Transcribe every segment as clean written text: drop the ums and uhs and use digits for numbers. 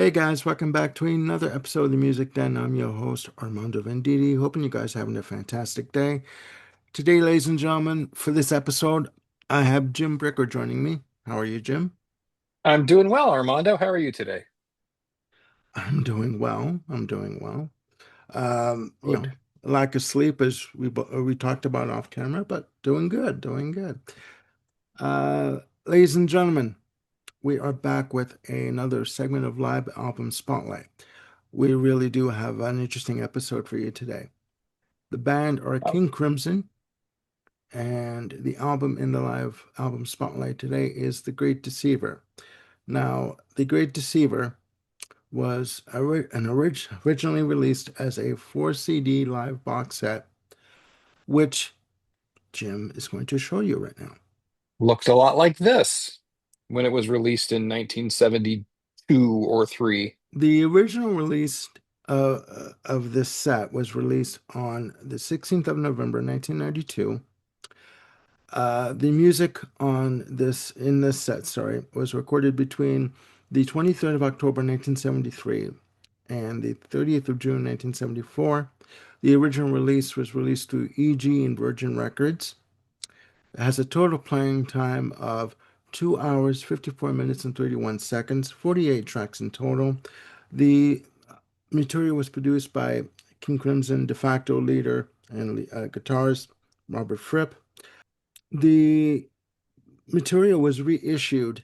Hey guys, welcome back to another episode of the Music Den. I'm your host, Armando Venditti. Hoping you guys are having a fantastic day. Today, ladies and gentlemen, for this episode, I have Jim Bricker joining me. How are you, Jim? I'm doing well, Armando. How are you today? I'm doing well. I'm doing well. Good. Lack of sleep as we talked about off camera, but doing good, doing good. Uh, Ladies and gentlemen, we are back with another segment of Live Album Spotlight. We really do have an interesting episode for you today. The band are Oh, King Crimson, and the album in the live album spotlight today is The Great Deceiver. Now, The Great Deceiver was originally released as a 4 CD live box set, which Jim is going to show you right now. looked a lot like this when it was released in 1972 or 3. The original release of this set was released on the 16th of November, 1992. The music on this set, sorry, was recorded between the 23rd of October 1973 and the 30th of June 1974. The original release was released through EG and Virgin Records. It has a total playing time of 2 hours, 54 minutes, and 31 seconds, 48 tracks in total. The material was produced by King Crimson de facto leader and guitarist Robert Fripp. The material was reissued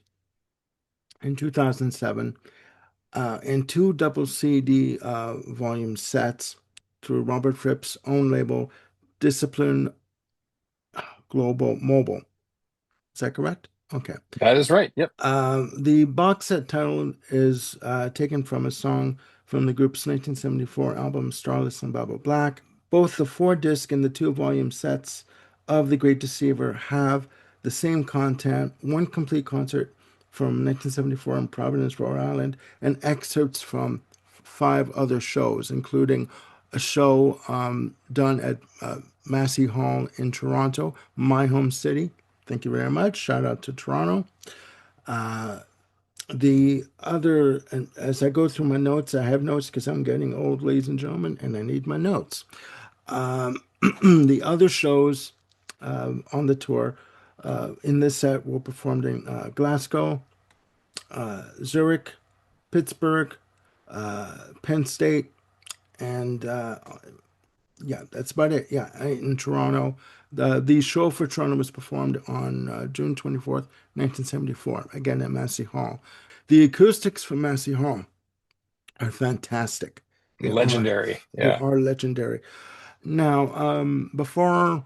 in 2007 in two double CD volume sets through Robert Fripp's own label, Discipline Global Mobile. Is that correct? Okay. That is right. Yep. The box set title is taken from a song from the group's 1974 album Starless and Baba Black. Both the 4 disc and the 2 volume sets of The Great Deceiver have the same content, one complete concert from 1974 in Providence, Rhode Island, and excerpts from 5 other shows, including a show done at Massey Hall in Toronto, my home city. Thank you very much. Shout out to Toronto. The other, and as I go through my notes, I have notes because I'm getting old, ladies and gentlemen, and I need my notes. The other shows on the tour in this set were performed in Glasgow, Zurich, Pittsburgh, Penn State, and yeah, that's about it. Yeah, in Toronto. The show for Toronto was performed on June 24th, 1974, again at Massey Hall. The acoustics for Massey Hall are fantastic. They are Legendary. they Yeah. are legendary. Now, before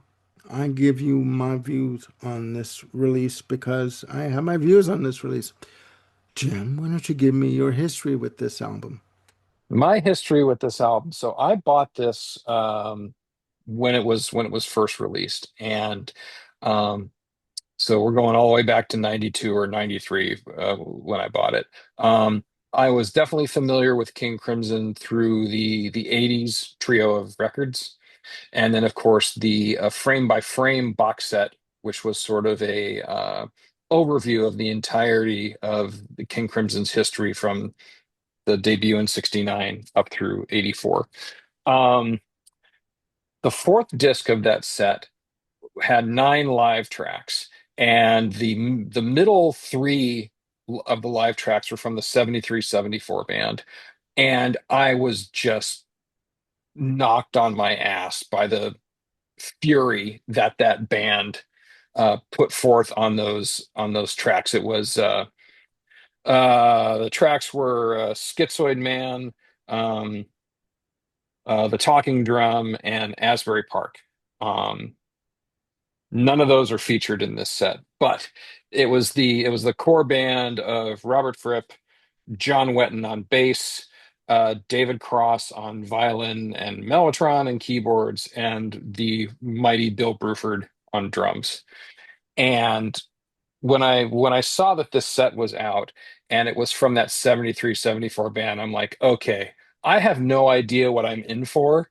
I give you my views on this release, because I have my views on this release, Jim, why don't you give me your history with this album? My history with this album. So I bought this when it was first released, and um, so we're going all the way back to 92 or 93 when I bought it. I was definitely familiar with King Crimson through the 80s trio of records. And then, of course, the frame by frame box set, which was sort of a overview of the entirety of the King Crimson's history from the debut in 69 up through 84. Um, the fourth disc of that set had 9 live tracks, and the middle three of the live tracks were from the 73-74 band. And I was just knocked on my ass by the fury that that band put forth on those tracks. It was the tracks were Schizoid Man, um, the Talking Drum, and Asbury Park. Um, None of those are featured in this set, but it was the core band of Robert Fripp, John Wetton on bass, David Cross on violin and mellotron and keyboards, and the mighty Bill Bruford on drums. And when I saw that this set was out and it was from that 73-74 band, I'm like, okay, I have no idea what I'm in for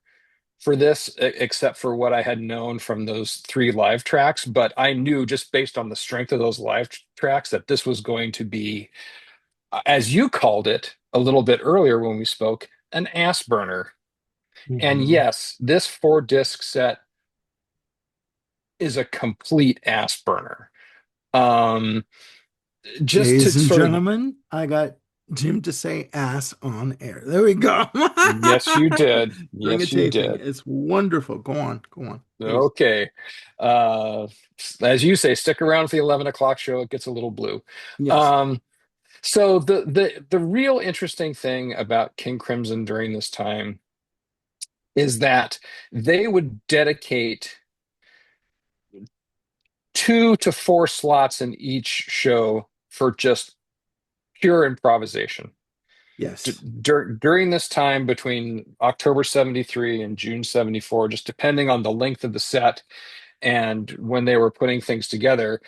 this, except for what I had known from those 3 live tracks. But I knew just based on the strength of those live tracks that this was going to be, as you called it, a little bit earlier when we spoke, an ass burner. And Hmm. yes, this 4 disc set is a complete ass burner. Um, just Ladies to and sort of, gentlemen, I got Jim to say ass on air. There we go. yes, you did. Bring a Yes, you taping. did. It's wonderful. Go on, please. Okay. Uh, as you say, stick around for the 11 o'clock show. It gets a little blue. Yes, Um, so the real interesting thing about King Crimson during this time is that they would dedicate 2 to 4 slots in each show for just pure improvisation. yes. During this time between October 73 and June 74, just depending on the length of the set and when they were putting things together,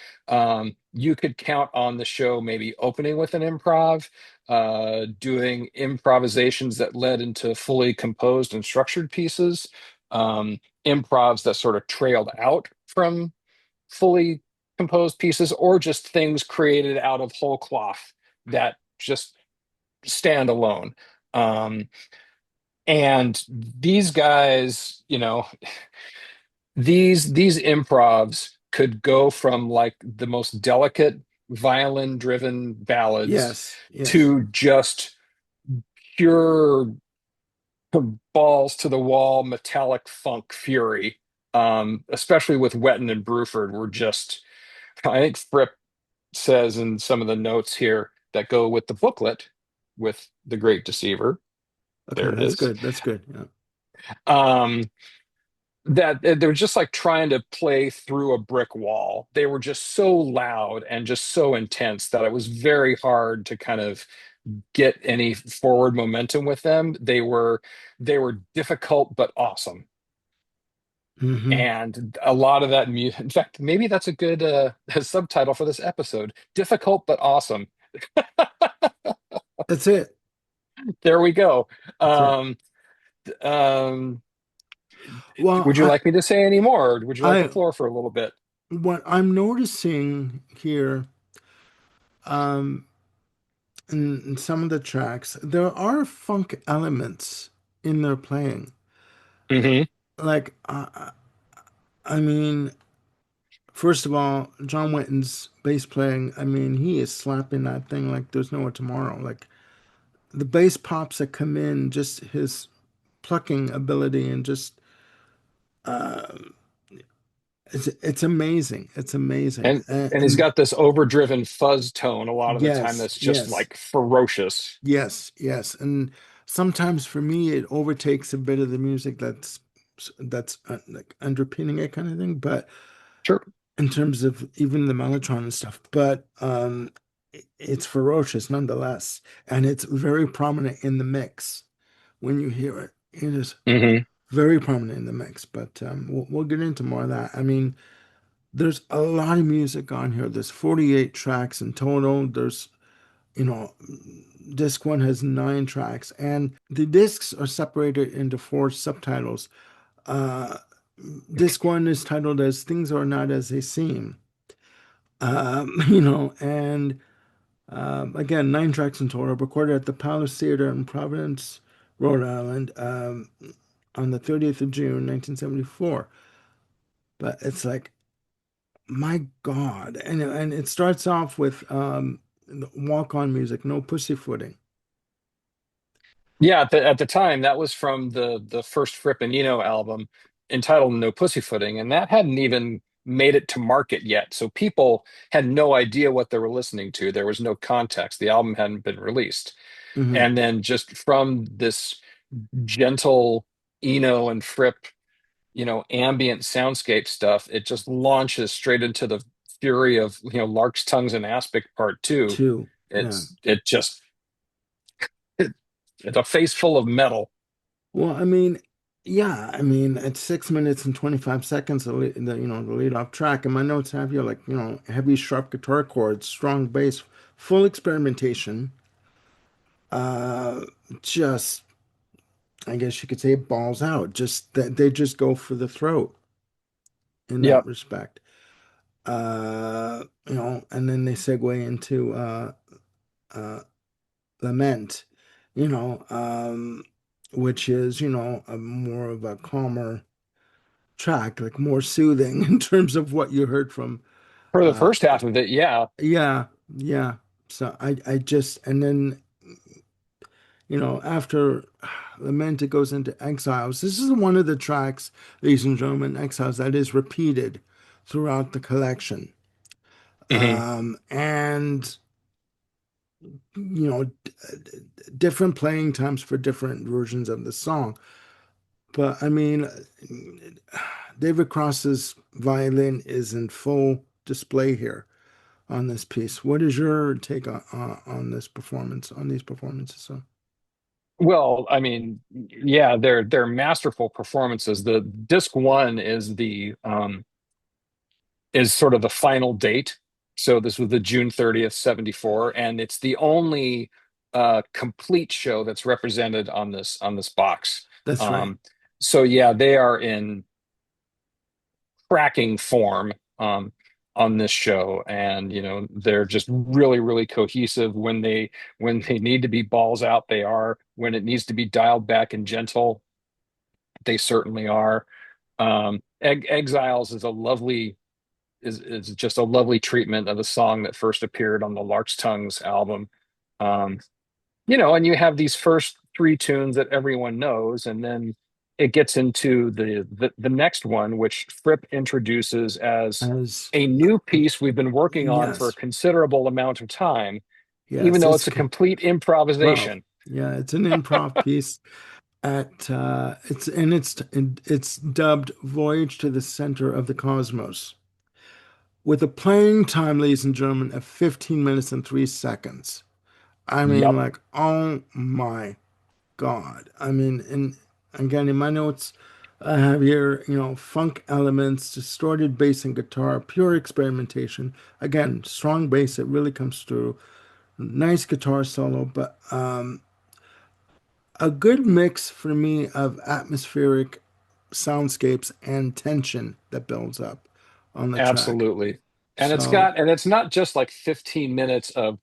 you could count on the show maybe opening with an improv, doing improvisations that led into fully composed and structured pieces, improvs that sort of trailed out from fully composed pieces, or just things created out of whole cloth that just stand alone. Um, and these guys, these improvs could go from like the most delicate violin driven ballads Yes, yes. to just pure balls to the wall metallic funk fury. Especially with Wetton and Bruford were just, I think Fripp says in some of the notes here that go with the booklet with The Great Deceiver, Okay, there it that's is. good. That's good. Yeah. um that they're just like trying to play through a brick wall. They were just so loud and just so intense that it was very hard to kind of get any forward momentum with them. They were difficult but awesome. Hmm. And a lot of that music, in fact, maybe that's a good subtitle for this episode. Difficult but awesome. That's it. There we go. That's it. Um, um, Well, would you like me to say any more? Or would you like the I, floor for a little bit? what I'm noticing here, um, in some of the tracks, there are funk elements in their playing. Hmm. Like, I mean, first of all, John Wetton's bass playing, I mean, he is slapping that thing like there's no tomorrow. Like the bass pops that come in, just his plucking ability and just uh it's amazing. It's amazing. And he's And got this overdriven fuzz tone a lot of the time yes, that's just yes, like ferocious. yes, yes. And sometimes for me it overtakes a bit of the music that's like underpinning it kind of thing, but Sure. in terms of even the mellotron and stuff, but it's ferocious nonetheless, and it's very prominent in the mix when you hear it. It is Hmm. very prominent in the mix, but we'll get into more of that. I mean, there's a lot of music on here. There's 48 tracks in total. There's, you know, disc one has 9 tracks, and the discs are separated into 4 subtitles. Uh, disc one is titled as Things Are Not As They Seem. And again, 9 tracks in total, recorded at the Palace Theater in Providence, Rhode Island, on the 30th of June, 1974. But it's like, my God. And it starts off with walk-on music, no pussyfooting. Yeah, at the time, that was from the first Fripp and Eno album entitled No Pussyfooting, and that hadn't even made it to market yet. So people had no idea what they were listening to. There was no context. The album hadn't been released. Hmm. And then just from this gentle Eno and Fripp, ambient soundscape stuff, it just launches straight into the fury of, Lark's Tongues and Aspic Part Two. Two. Yeah. It just it, it's a face full of metal. Well, I mean, yeah, I mean, it's 6 minutes and 25 seconds, the lead off track. And my notes have you like, heavy, sharp guitar chords, strong bass, full experimentation. Uh, just, I guess you could say balls out. Just that they just go for the throat in that Yep. respect. And then they segue into uh, Lament. you know, which is, a more of a calmer track, like more soothing in terms of what you heard from, For the uh, first half of it, yeah. yeah, yeah. So I just, and then, after Lament, it goes into Exiles. This is one of the tracks, ladies and gentlemen, Exiles, that is repeated throughout the collection. Hmm. And, different playing times for different versions of the song. But I mean, David Cross's violin is in full display here on this piece. What is your take on this performance, on these performances? So, Well, I mean, yeah, they're masterful performances. The disc one is sort of the final date. So this was the June 30th, 74, and it's the only complete show that's represented on this box. that's right. Um, so yeah, they are in cracking form on this show, and they're just really, really cohesive. When they need to be balls out, they are. When it needs to be dialed back and gentle, they certainly are. Exiles is just a lovely treatment of a song that first appeared on the Lark's Tongues album. Um, and you have these first three tunes that everyone knows, and then it gets into the next one, which Fripp introduces as As a new piece we've been working on for a yes, considerable amount of time, even yes, though it's a complete well, improvisation. yeah, it's an improv piece at it's dubbed Voyage to the Center of the Cosmos, with a playing time, ladies and gentlemen, of 15 minutes and 3 seconds. I mean, Yep. like, oh my God. I mean, and again, in my notes, I have here, funk elements, distorted bass and guitar, pure experimentation. Again, strong bass, it really comes through. Nice guitar solo, but a good mix for me of atmospheric soundscapes and tension that builds up on the track. Absolutely. So, And it's not just like 15 minutes of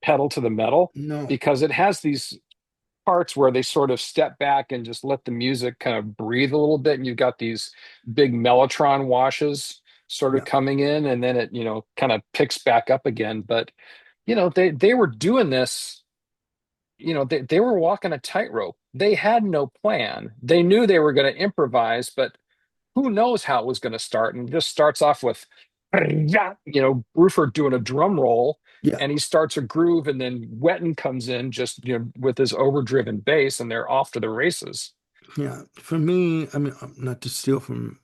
pedal to the metal, no, because it has these parts where they sort of step back and just let the music kind of breathe a little bit, and you've got these big mellotron washes sort of yeah, coming in, and then it kind of picks back up again. But they were doing this, they were walking a tightrope. They had no plan. They knew they were going to improvise, but who knows how it was going to start. And it just starts off with Bruford doing a drum roll, yeah, and he starts a groove, and then Wetton comes in just with his overdriven bass, and they're off to the races. yeah. For me, I mean, not to steal from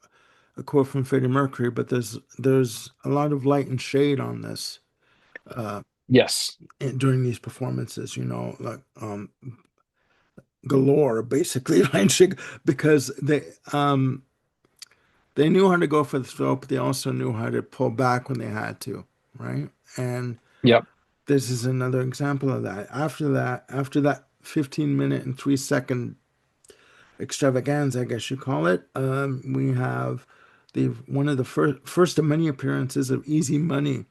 a quote from Freddie Mercury, but there's a lot of light and shade on this uh, Yes. during these performances. Like galore, basically light and shade, because they knew how to go for the throat, but they also knew how to pull back when they had to, right? And Yep. this is another example of that. After that 15 minute and 3 second extravaganza, I guess you call it. We have the one of the first of many appearances of Easy Money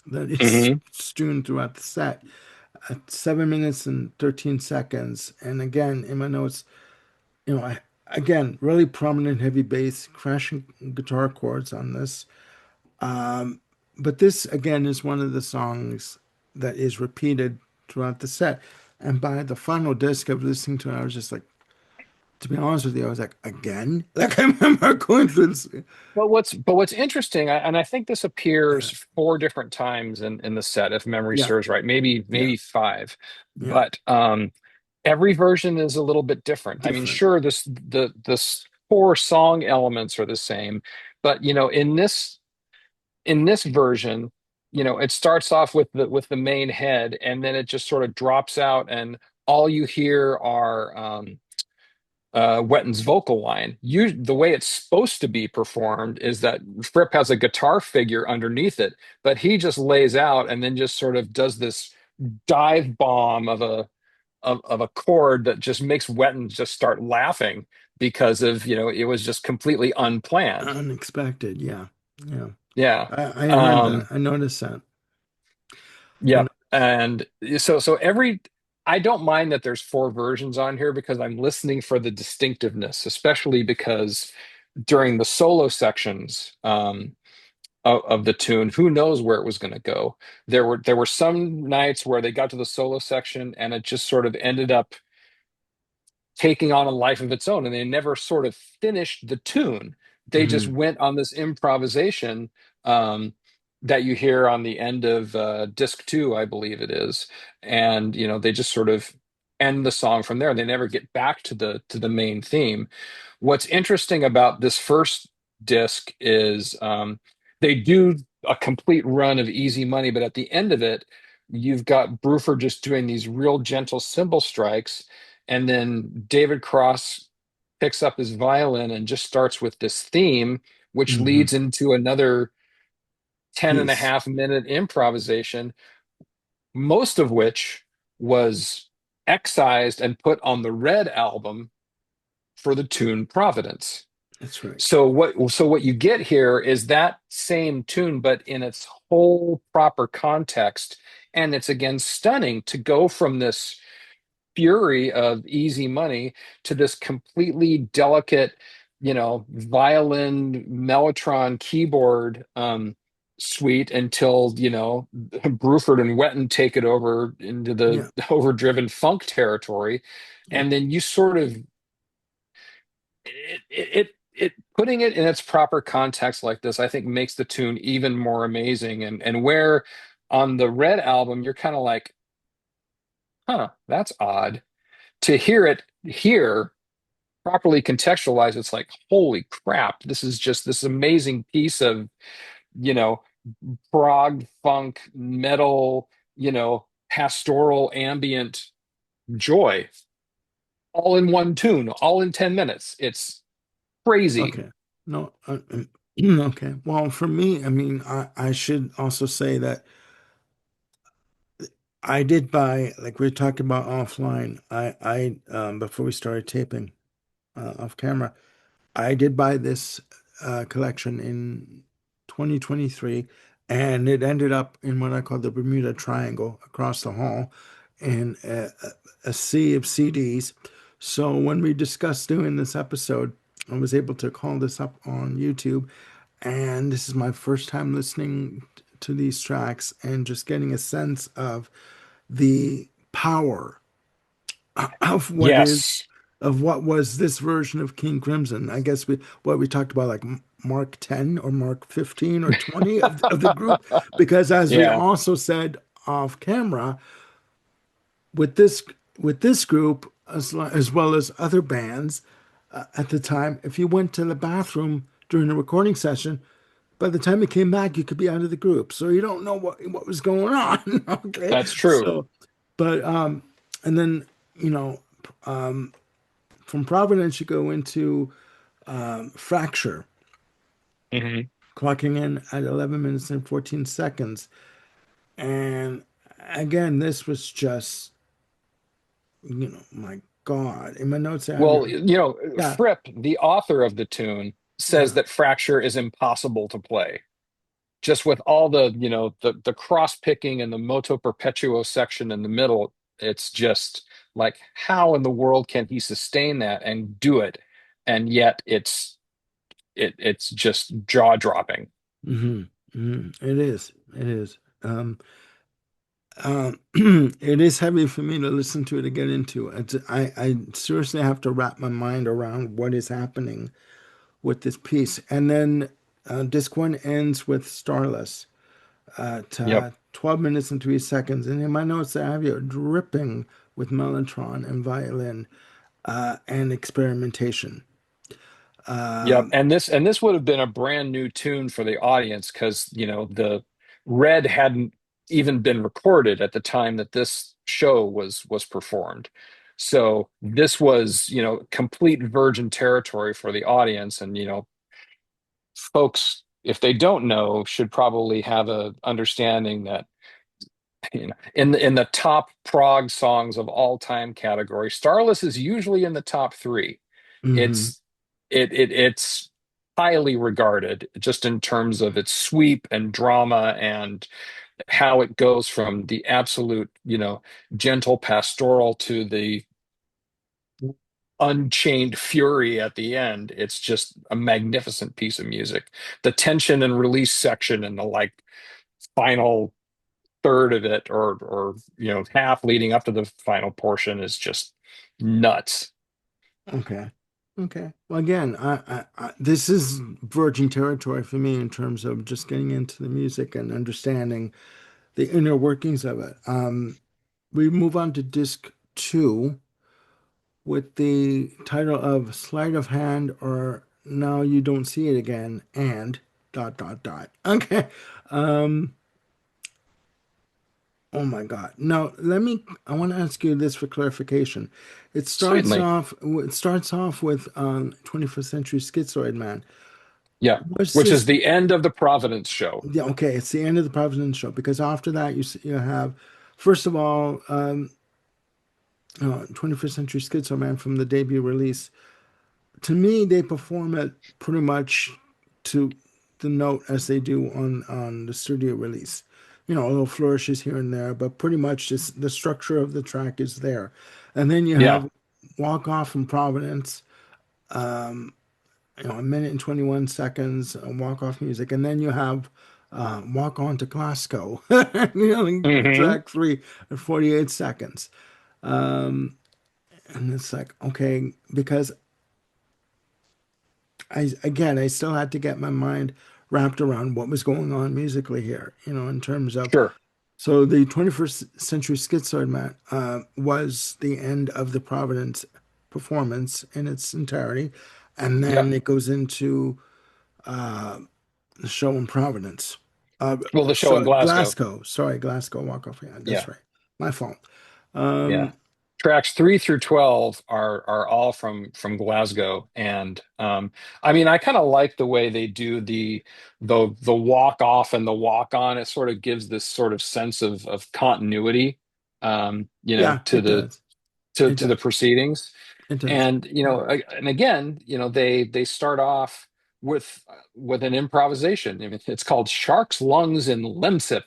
that is Hmm. strewn throughout the set at 7 minutes and 13 seconds. And again, in my notes, again, really prominent heavy bass, crashing guitar chords on this. Um, but this again is one of the songs that is repeated throughout the set. And by the final disc of listening to it, I was just like, to be honest with you, I was like, again? Like I remember going through this. But what's interesting, and I think this Yeah, appears four different times in the set, if memory yeah, serves right, yeah, maybe five, yeah. but every version is a little bit different. I mean, Different. sure, the core song elements are the same, but in this version, it starts off with the main head, and then it just sort of drops out, and all you hear are Wetton's vocal line. The way it's supposed to be performed is that Fripp has a guitar figure underneath it, but he just lays out and then just sort of does this dive bomb of a chord that just makes Wetton just start laughing because of it was just completely unplanned. Unexpected. Yeah, yeah. Yeah. I heard that. Um, I noticed that. You know, yep. And so every I don't mind that there's four versions on here because I'm listening for the distinctiveness, especially because during the solo sections of the tune, who knows where it was going to go. There were some nights where they got to the solo section and it just sort of ended up taking on a life of its own, and they never sort of finished the tune. They just Hmm. went on this improvisation um, that you hear on the end of disc two, I believe it is, and they just sort of end the song from there. They never get back to the main theme. What's interesting about this first disc is they do a complete run of Easy Money, but at the end of it, you've got Bruford just doing these real gentle cymbal strikes, and then David Cross picks up his violin and just starts with this theme, which Hmm. leads into another 10 and a Peace. half minute improvisation, most of which was excised and put on the Red album for the tune Providence. That's right. So what you get here is that same tune, but in its whole proper context. And it's again stunning to go from this fury of Easy Money to this completely delicate, violin mellotron keyboard suite until, Bruford and Wetton take it over into the Yeah. overdriven funk territory. Yeah. And then you sort of putting it in its proper context like this, I think makes the tune even more amazing. And where on the Red album, you're kind of like, huh, that's odd. To hear it here properly contextualized, it's like, holy crap, this is just this amazing piece of, you know, prog, funk, metal, pastoral ambient joy, all in one tune, all in 10 minutes. It's crazy. Okay. No. Okay. Well, for me, I mean, I should also say that I did buy, like we were talking about offline. Before we started taping off camera, I did buy this collection in 2023, and it ended up in what I call the Bermuda Triangle across the hall in a sea of CDs. So when we discussed doing this episode, I was able to call this up on YouTube, and this is my first time listening to these tracks and just getting a sense of the power of Yes. what was this version of King Crimson. I guess we talked about like Mark 10 or Mark 15 or 20 of the group, because as we Yeah, also said off camera, with this group as well as other bands at the time, if you went to the bathroom during a recording session, by the time you came back, you could be out of the group. So you don't know what was going on. Okay. that's true. So, but and then, you know, um from Providence you go into Fracture, Mhm. clocking in at 11 minutes and 14 seconds. And again, this was just, my God. In my notes I have Well, here. Yeah, Fripp, the author of the tune, says yeah. that Fracture is impossible to play. Just with all the cross picking and the moto perpetuo section in the middle, it's just like, how in the world can he sustain that and do it? And yet it's just jaw dropping. Hmm. Hmm. It is. It is. It is heavy for me to listen to it to get into. I seriously have to wrap my mind around what is happening with this piece. And then disc one ends with Starless at Yep. 12 minutes and 3 seconds. And in my notes, I have you dripping with mellotron and violin and experimentation. Yep. Um, And this would have been a brand new tune for the audience because, the Red hadn't even been recorded at the time that this show was performed. So this was, complete virgin territory for the audience. And, folks, if they don't know, should probably have a understanding that, in the top prog songs of all time category, Starless is usually in the top three. mhm. It's highly regarded just in terms of its sweep and drama and how it goes from the absolute, gentle pastoral to the unchained fury at the end. It's just a magnificent piece of music. The tension and release section and the like final third of it, or half leading up to the final portion, is just nuts. Okay. Okay. Well, again, this is virgin territory for me in terms of just getting into the music and understanding the inner workings of it. We move on to disc two with the title of Sleight of Hand or Now You Don't See It Again and dot dot dot. Okay. Um, oh my God. Now, I want to ask you this for clarification. Certainly. It starts off with 21st Century Schizoid Man. Yeah. Was Which is this, the end of the Providence show. yeah, okay, it's the end of the Providence show because after that you have, first of all, 21st Century Schizoid Man from the debut release. To me, they perform it pretty much to the note as they do on the studio release. You know, little flourishes here and there, but pretty much just the structure of the track is there. And then you Yeah. have Walk Off from Providence, a minute and 21 seconds, walk off music. And then you have Walk On to Glasgow, Hmm. track three at 48 seconds. And it's like, okay, because I still had to get my mind wrapped around what was going on musically here, in terms of. Sure. So the 21st Century Schizoid Man was the end of the Providence performance in its entirety, and Yeah. then it goes into the show in Providence. Uh, Well, the show in so Glasgow. Glasgow, sorry, Glasgow Walk Off. Yeah, that's Yeah. right. My fault. Yeah. Um, Tracks 3 through 12 are all from Glasgow, and I mean, I kind of like the way they do the walk off and the walk on. It sort of gives this sort of sense of continuity, yeah, to it the does. to It to the does. proceedings. It does. And Yeah. and again, they start off with an improvisation. I mean, it's called Shark's Lungs in Lemsip,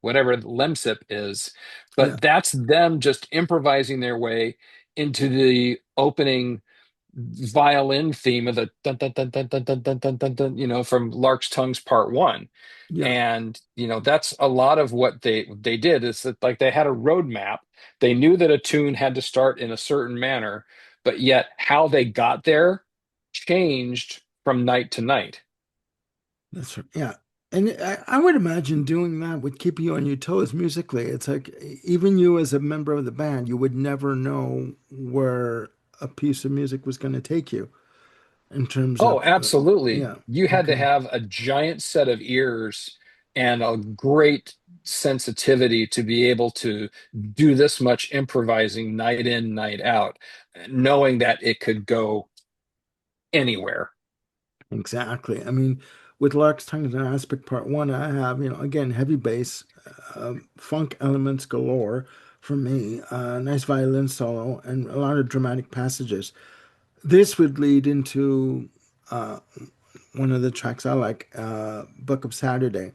whatever Lemsip is, Yeah. but that's them just improvising their way into the opening violin theme of the dun dun dun dun dun dun dun dun dun, dun, from Lark's Tongues Part One. Yeah. And that's a lot of what they did, is that, like, they had a roadmap. They knew that a tune had to start in a certain manner, but yet how they got there changed from night to night. That's right. Yeah. And I would imagine doing that would keep you on your toes musically. It's like even you as a member of the band, you would never know where a piece of music was going to take you in terms Oh, of, absolutely. yeah. You had to Okay. have a giant set of ears and a great sensitivity to be able to do this much improvising night in, night out, knowing that it could go anywhere. Exactly. I mean, with Lark's Tongues and Aspic Part One, I have, again, heavy bass, funk elements galore for me, nice violin solo, and a lot of dramatic passages. This would lead into one of the tracks I like, Book of Saturday,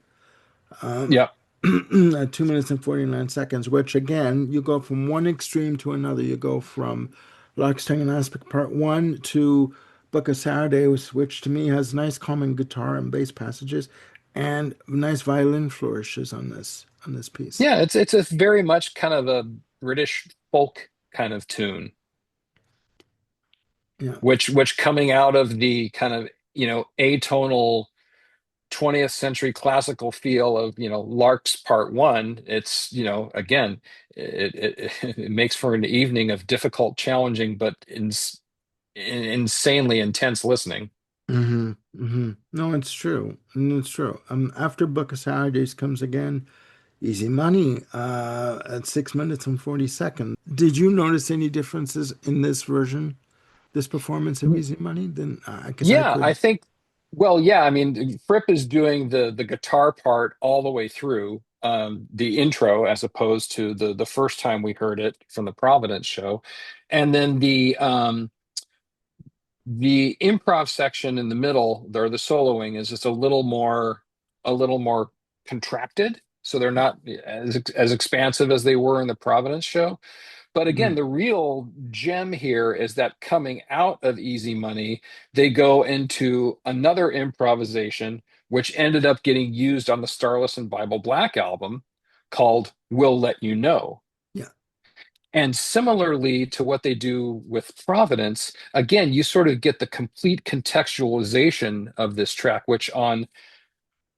Yeah. at 2 minutes and 49 seconds, which again, you go from one extreme to another. You go from Lockstang and Aspic Part 1 to Book of Saturday, which to me has nice calming guitar and bass passages and nice violin flourishes on this piece. Yeah, it's a very much kind of a British folk kind of tune, Yeah. which coming out of the kind of, atonal 20th century classical feel of, Lark's Part One. It's, again, it makes for an evening of difficult, challenging, but insanely intense listening. No, it's true. It's true. After Book of Saturdays comes again Easy Money at 6 minutes and 40 seconds. Did you notice any differences in this version, this performance of Easy Money? Then, because I Yeah, I couldn't. think, well, yeah, I mean, Fripp is doing the guitar part all the way through, the intro, as opposed to the first time we heard it from the Providence show. And then the improv section in the middle, or the soloing, is just a little more contracted. so they're not as expansive as they were in the Providence show. But again, Mm, the real gem here is that coming out of Easy Money, they go into another improvisation, which ended up getting used on the Starless and Bible Black album called We'll Let You Know. yeah, And similarly to what they do with Providence, again, you sort of get the complete contextualization of this track, which on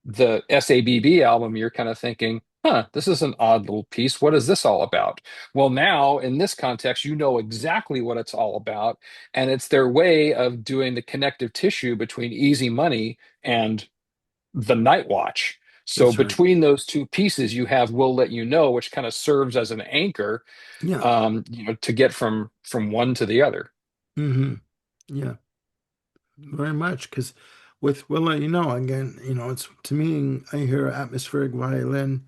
the SABB album, you're kind of thinking, huh, this is an odd little piece. What is this all about? Well, now in this context, you know exactly what it's all about. And it's their way of doing the connective tissue between Easy Money and the Night Watch. So that's right. between those two pieces, you have We'll Let You Know, which kind of serves as an anchor, Yeah. to get from one to the other. Hmm. Yeah, very much. Because with Will Let You Know, again, it's to me, I hear atmospheric violin,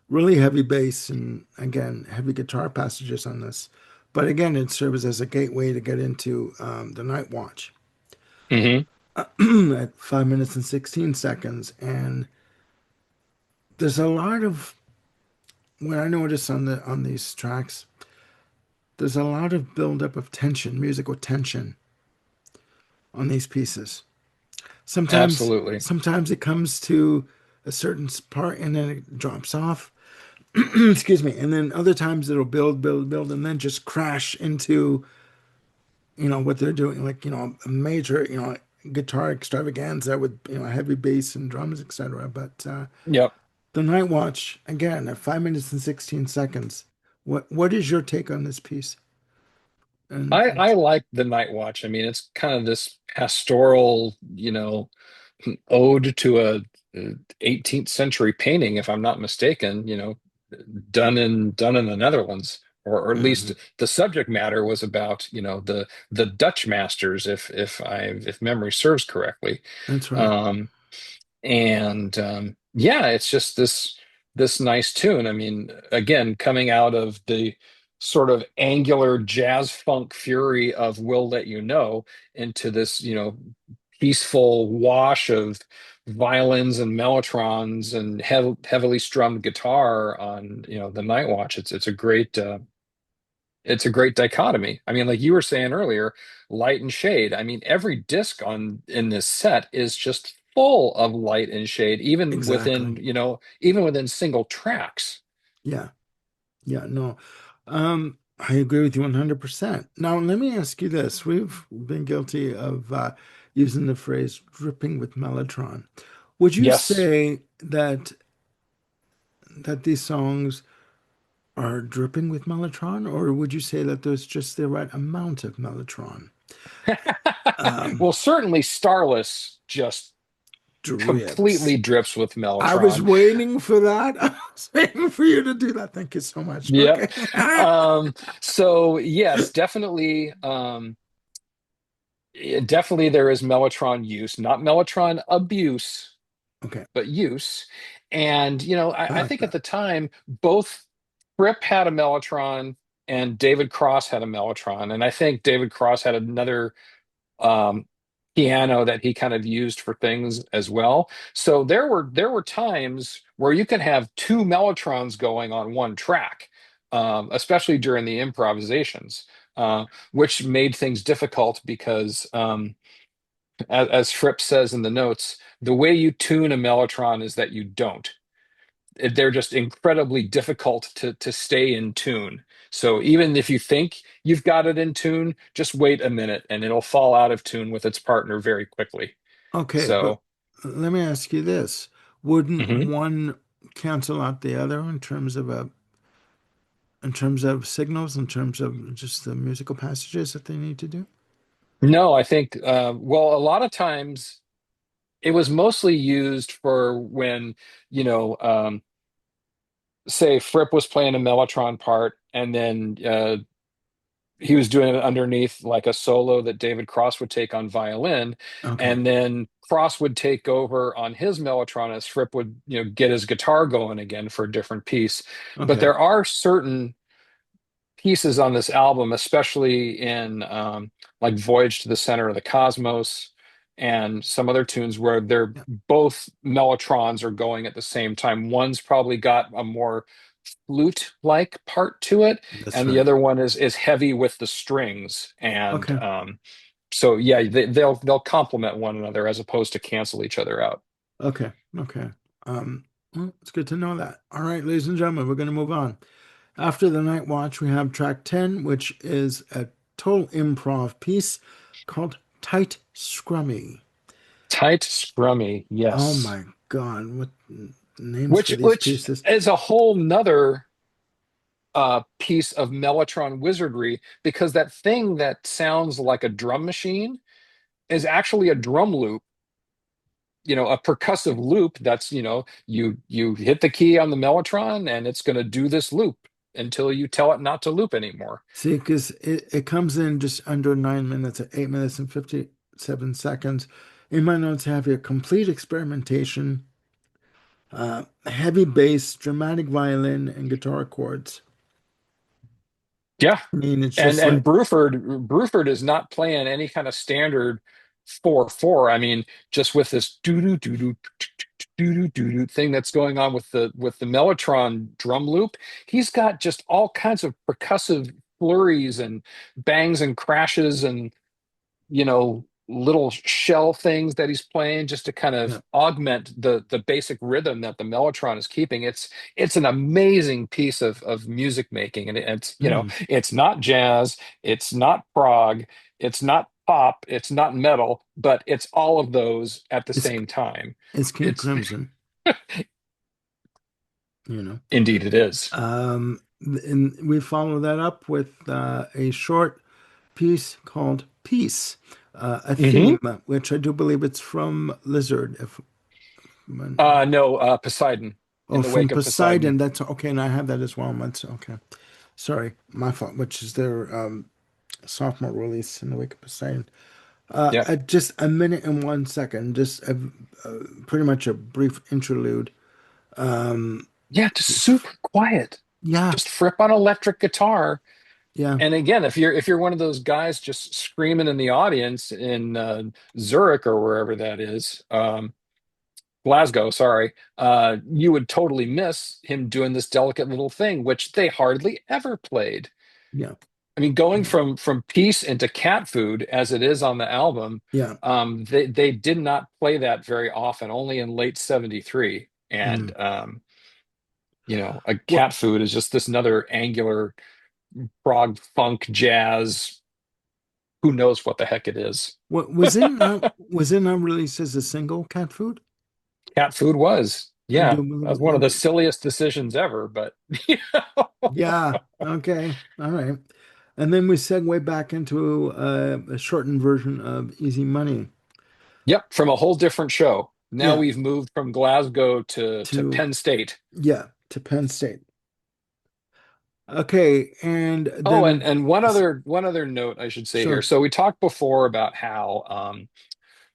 really heavy bass, and again, heavy guitar passages on this. But again, it serves as a gateway to get into the Night Watch Hmm. at 5 minutes and 16 seconds. And there's a lot of what I notice on these tracks, there's a lot of buildup of tension, musical tension on these pieces. Sometimes, Absolutely. sometimes it comes to a certain part and then it drops off. Excuse me. And then other times it'll build, build, build, and then just crash into, what they're doing, like, a major, guitar extravaganza with, heavy bass and drums, etc. But Yep. the Night Watch, again, at 5 minutes and 16 seconds. What is your take on this piece? I And like the Night Watch. I mean, it's kind of this pastoral, ode to a 18th century painting, if I'm not mistaken, done in the Netherlands, or at least mhm, the subject matter was about, the Dutch masters, if memory serves correctly. that's right. Um, and yeah, it's just this nice tune. I mean, again, coming out of the sort of angular jazz funk fury of Will Let You Know into this, peaceful wash of violins and mellotrons and heavily strummed guitar on, the Night Watch. It's a great dichotomy. I mean, like you were saying earlier, light and shade. I mean, every disc on in this set is just full of light and shade, even Exactly. within single tracks. Yeah. Yeah, no. I agree with you 100%. Now, let me ask you this. We've been guilty of using the phrase dripping with mellotron. Would you Yes. say that these songs are dripping with mellotron, or would you say that there's just the right amount of mellotron? Um, Well, certainly Starless just Drips. completely drips with I was Mellotron. waiting for that. I was waiting for you to do that. Thank you so much. Yep. Okay. So yes, definitely. Definitely there is Mellotron use, not Mellotron abuse, Okay. but use. And, I I like think at that. the time, both Fripp had a Mellotron and David Cross had a Mellotron. And I think David Cross had another um, piano that he kind of used for things as well. So there were times where you can have two Mellotrons going on one track, especially during the improvisations, which made things difficult because, as Fripp says in the notes, the way you tune a Mellotron is that you don't. They're just incredibly difficult to stay in tune. So even if you think you've got it in tune, just wait a minute and it'll fall out of tune with its partner very quickly. Okay, but So, let me ask you this. Wouldn't mhm. one cancel out the other in terms of signals, in terms of just the musical passages that they need to do? No, I think, well, a lot of times it was mostly used for when, you know, say Fripp was playing a Mellotron part and then he was doing it underneath like a solo that David Cross would take on violin, Okay. and then Cross would take over on his mellotron as Fripp would, get his guitar going again for a different piece. But Okay. there are certain pieces on this album, especially in like Voyage to the Center of the Cosmos and some other tunes where they're Yeah, both mellotrons are going at the same time. One's probably got a more flute-like part to it, that's and the right. other one is heavy with the strings. And Okay. so yeah, they'll complement one another as opposed to cancel each other out. Okay. Okay. Um, well, it's good to know that. All right, ladies and gentlemen, we're going to move on. After the Night Watch, we have track 10, which is a total improv piece called Tight Scrummy. Tight, scrummy, Oh yes. my God, what names for these Which pieces? is a whole nother piece of Mellotron wizardry, because that thing that sounds like a drum machine is actually a drum loop, a percussive loop that's, you hit the key on the Mellotron and it's going to do this loop until you tell it not to loop anymore. See, because it comes in just under 9 minutes at 8 minutes and 57 seconds. In my notes, I have here complete experimentation, heavy bass, dramatic violin, and guitar chords. Yeah. I mean, it's And just and like, Bruford is not playing any kind of standard 4/4. I mean, just with this doo doo doo doo doo doo doo doo thing that's going on with the Mellotron drum loop, he's got just all kinds of percussive flurries and bangs and crashes and little shell things that he's playing just to kind of yeah, augment the basic rhythm that the Mellotron is keeping. It's an amazing piece of music making, and it's mm, it's not jazz, it's not prog, it's not pop, it's not metal, but it's all of those at the it's same time. it's King It's Crimson, you know. indeed it is. And we follow that up with a short piece called Peace, a Hmm. theme, which I do believe it's from Lizard. If No, Poseidon, Oh, in the from wake of Poseidon. Poseidon. That's okay, and I have that as well. That's okay. Sorry, my fault. Which is their sophomore release in the wake of Poseidon. Yeah. Just a minute and 1 second, just pretty much a brief interlude. Um, Yeah, just super quiet. yeah, Just Fripp on electric guitar. yeah, And again, if you're one of those guys just screaming in the audience in Zurich or wherever that is, Glasgow, sorry, you would totally miss him doing this delicate little thing, which they hardly ever played. yeah, I mean, going yeah, from Peace into Cat Food as it is on the album, yeah. they did not play that very often, only in late '73. And Mm. a What Cat Food is just this another angular prog funk jazz, who knows what the heck it is. what was it not released as a single? Cat Food. Cat food was. I Yeah, do that believe was one of the silliest decisions ever, but Yeah. Okay. All right. And then we segue back into a shortened version of Easy Money. yep, from a whole different show. Now Yeah. we've moved from Glasgow to To Penn State. to Penn State. Okay, and Oh, then and one other note I should say here. sure. So we talked before about how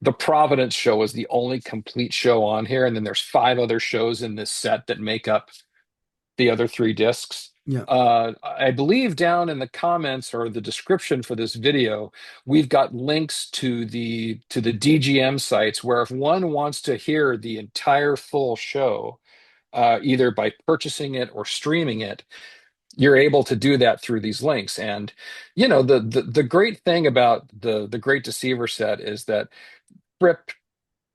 the Providence show is the only complete show on here, and then there's five other shows in this set that make up the other three discs. Yeah. I believe down in the comments or the description for this video, we've got links to the DGM sites where if one wants to hear the entire full show, either by purchasing it or streaming it, you're able to do that through these links. And the great thing about the Great Deceiver set is that Fripp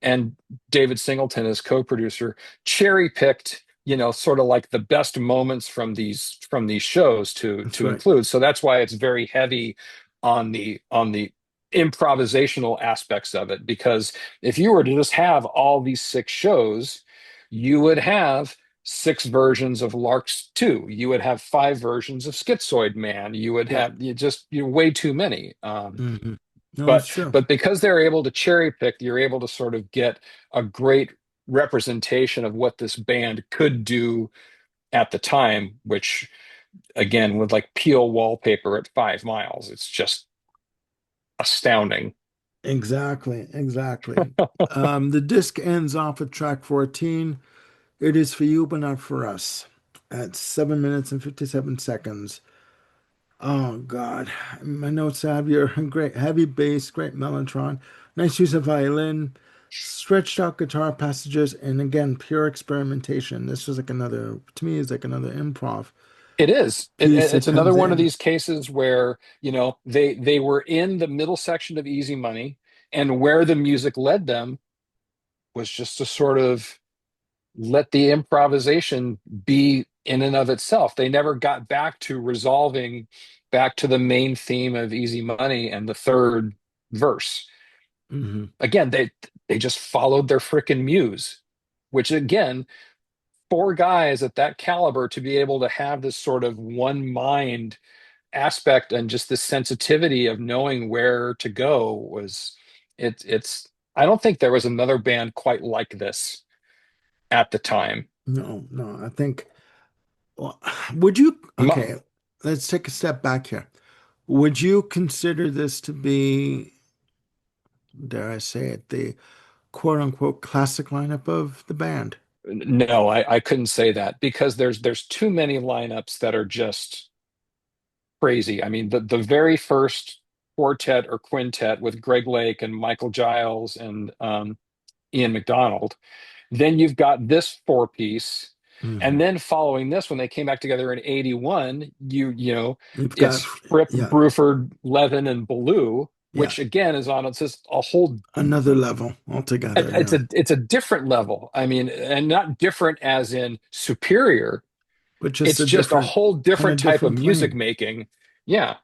and David Singleton as co-producer cherry picked, sort of like the best moments from these shows That's to right. include. So that's why it's very heavy on the improvisational aspects of it. Because if you were to just have all these six shows, you would have six versions of Lark's 2. You would have five versions of Schizoid Man. You would Yeah. have way too many. Hmm. No, But that's true. but because they're able to cherry pick, you're able to sort of get a great representation of what this band could do at the time, which again, with like Peel wallpaper at 5 miles, it's just astounding. Exactly. Exactly. The disc ends off at track 14. It is for you, but not for us. At 7 minutes and 57 seconds. Oh God, my notes have your great heavy bass, great mellotron, nice use of violin, stretched out guitar passages, and again pure experimentation. This was like another to me is like another improv It is. piece that It's another comes one of in. these cases where, they were in the middle section of Easy Money, and where the music led them was just to sort of let the improvisation be in and of itself. They never got back to resolving back to the main theme of Easy Money and the third verse. Hmm. Again, they just followed their frickin' muse, which again, four guys at that caliber to be able to have this sort of one mind aspect and just the sensitivity of knowing where to go was it's I don't think there was another band quite like this at the time. No, no, I think. Well, would you? Mu- Okay, let's take a step back here. Would you consider this to be, dare I say it, the quote unquote classic lineup of the band? No, I couldn't say that because there's too many lineups that are just crazy. I mean, the very first quartet or quintet with Greg Lake and Michael Giles and Ian McDonald. Then you've got this four piece. And Hmm. then following this, when they came back together in 81, You've got, it's Fripp, yeah, Bruford, Levin, and Ballou, yeah, which again is on it's just a whole another level altogether. Yeah, it's a different level. I mean, and not different as in superior. but just It's a just a different whole kind different of type of different music plane. making. Yeah.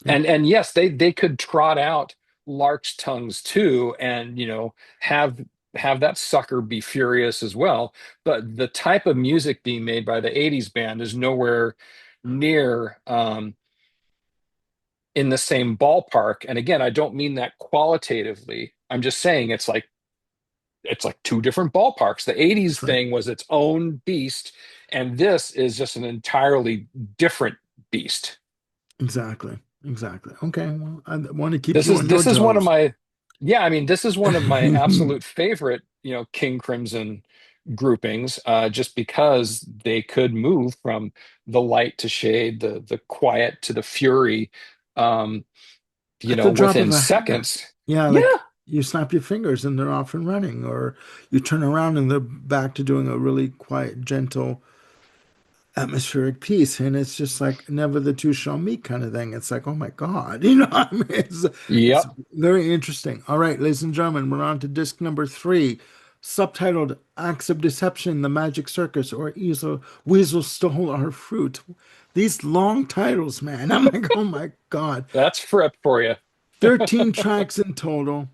Yeah, And yes, they could trot out lark's tongues too, and have have that sucker be furious as well. But the type of music being made by the 80s band is nowhere near in the same ballpark. And again, I don't mean that qualitatively. I'm just saying it's like two different ballparks. The 80s that's right. thing was its own beast, and this is just an entirely different beast. Exactly. Exactly. Okay. Well, I want to keep This you is on your this is one of toes. my yeah, I mean, this is one of my absolute favorite, King Crimson groupings, just because they could move from the light to shade, the quiet to the fury, um, At the drop of within a hat. seconds. Yeah, Yeah, like you snap your fingers and they're off and running, or you turn around and they're back to doing a really quiet, gentle, atmospheric piece. And it's just like never the two shall meet kind of thing. It's like, oh my God, I mean, it's yep. very interesting. All right, ladies and gentlemen, we're on to disc number three, subtitled Acts of Deception, The Magic Circus, or Weasel Stole Our Fruit. These long titles, man. I'm like, oh my God. That's Fripp for you. 13 tracks in total.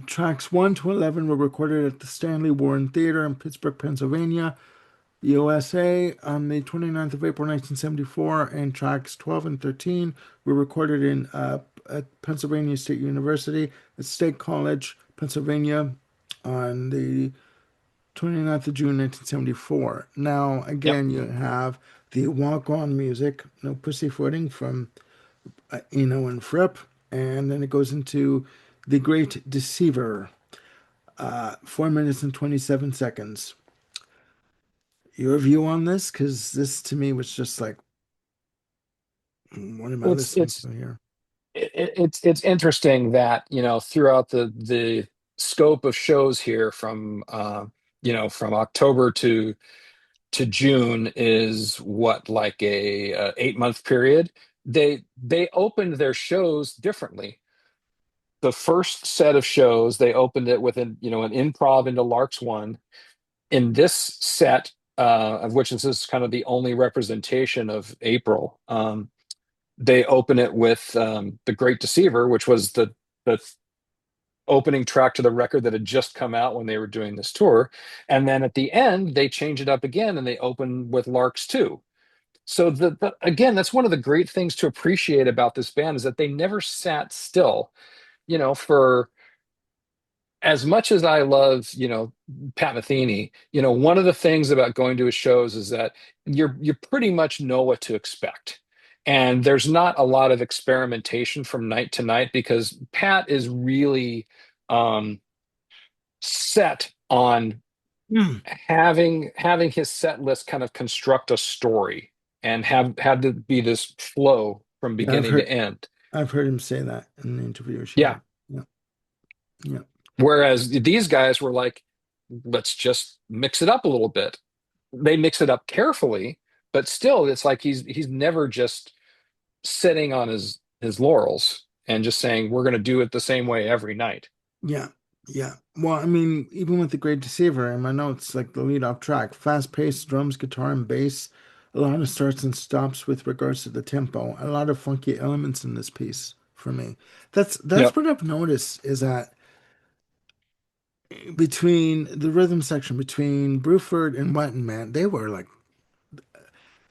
Tracks 1 to 11 were recorded at the Stanley Warren Theater in Pittsburgh, Pennsylvania, USA, on the 29th of April, 1974, and tracks 12 and 13 were recorded at Pennsylvania State University at State College, Pennsylvania, on the 29th of June, 1974. Now, Yep. again, you have the walk on music, No Pussyfooting from and Fripp, and then it goes into The Great Deceiver, 4 minutes and 27 seconds. Your view on this? Because this to me was just like, what am I It's listening it's to here? it's interesting that throughout the scope of shows here from October to June is what, like a 8 month period. They opened their shows differently. The first set of shows they opened it with an improv into Lark's One. In this set, of which this is kind of the only representation of April, they open it with the Great Deceiver, which was the opening track to the record that had just come out when they were doing this tour. And then at the end, they change it up again and they open with Larks 2. So again, that's one of the great things to appreciate about this band is that they never sat still. For as much as I love, Pat Metheny, one of the things about going to his shows is that you pretty much know what to expect. And there's not a lot of experimentation from night to night because Pat is really um, set on Hmm. having his set list kind of construct a story. and have had to be this flow from Yeah, beginning to end. I've heard him say that in the interviews. Yeah, Yeah. yeah, yeah, Whereas these guys were like, let's just mix it up a little bit. They mix it up carefully, but still, it's like he's never just sitting on his laurels and just saying we're going to do it the same way every night. yeah, yeah. Well, I mean, even with the Great Deceiver in my notes, like the lead off track, fast-paced drums, guitar, and bass, a lot of starts and stops with regards to the tempo, a lot of funky elements in this piece for me. That's Yep. what I've noticed is that between the rhythm section between Bruford and Wetton, man, they were like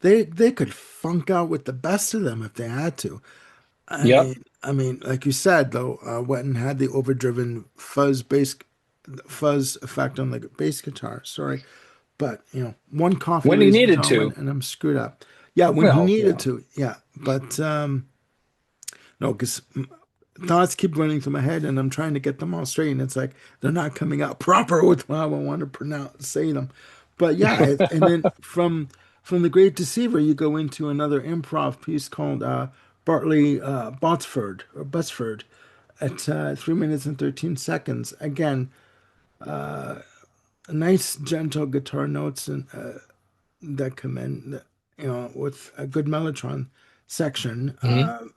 they could funk out with the best of them if they had to. Yep. I mean, like you said though, Wetton had the overdriven fuzz effect on the bass guitar. Sorry, but one coffee, When he ladies and needed gentlemen, to. and I'm screwed up. Yeah, when he Well, needed yeah. to. Yeah, but no, because thoughts keep running through my head, and I'm trying to get them all straight, and it's like they're not coming out proper with how I want to pronounce say them. But yeah, and then from the Great Deceiver, you go into another improv piece called Bartley Botsford or Busford at 3 minutes and 13 seconds. Again, nice gentle guitar notes and that come in, with a good mellotron section. Mhm.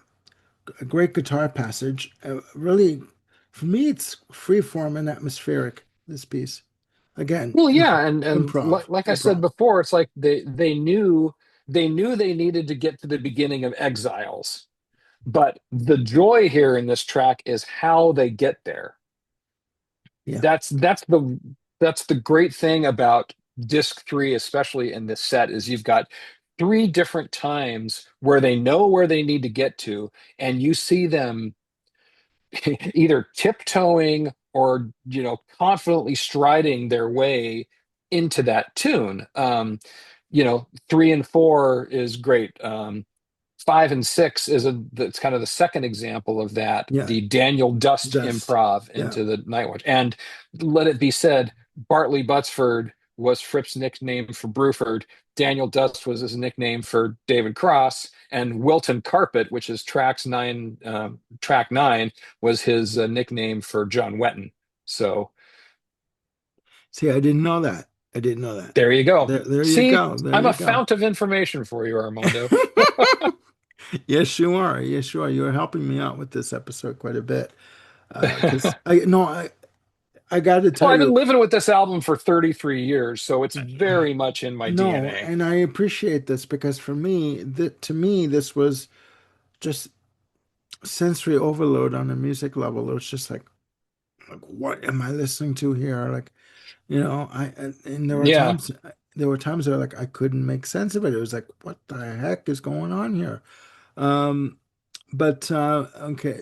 A great guitar passage. Really, for me, it's freeform and atmospheric. This piece, again, Well, yeah, and improv, like I said improv. before, it's like they knew they needed to get to the beginning of Exiles, but the joy here in this track is how they get there. Yeah, That's the great thing about disc three, especially in this set, is you've got three different times where they know where they need to get to, and you see them either tiptoeing or confidently striding their way into that tune. 3 and 4 is great. 5 and 6 is that's kind of the second example of that, yeah, the Daniel Dust dust. improv Yeah. into the Night Watch. And let it be said, Bartley Butsford was Fripp's nickname for Bruford. Daniel Dust was his nickname for David Cross, and Wilton Carpet, which is track nine, was his nickname for John Wetton. So See, I didn't know that. I didn't know that. there you go. There you See, go. There I'm you a go. fount of information for you, Armando. Yes, you are. Yes, you are. You are helping me out with this episode quite a bit. Because I no, I got to Well, tell I've been you, living with this album for 33 years, so it's very much in my no, DNA. and I appreciate this because for me, to me, this was just sensory overload on a music level. It was just like what am I listening to here? Like, and Yeah. there were times where like I couldn't make sense of it. It was like, what the heck is going on here? Um, but okay.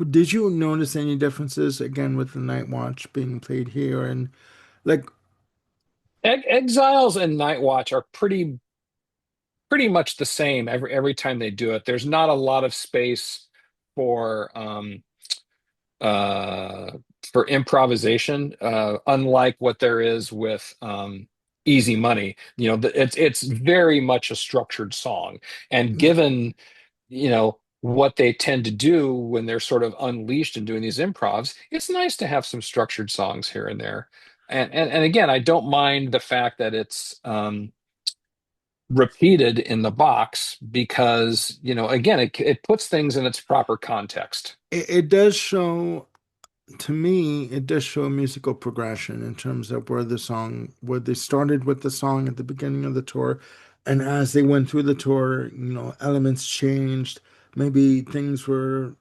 Did you notice any differences again with the Night Watch being played here and like Exiles and Night Watch are pretty much the same every time they do it. There's not a lot of space for uh for improvisation, unlike what there is with Easy Money. It's very much a structured song. And yeah, given what they tend to do when they're sort of unleashed and doing these improvs, it's nice to have some structured songs here and there. And again, I don't mind the fact that it's repeated in the box because, again, it puts things in its proper context. it does show to me, it does show a musical progression in terms of where they started with the song at the beginning of the tour, and as they went through the tour, elements changed. Maybe things were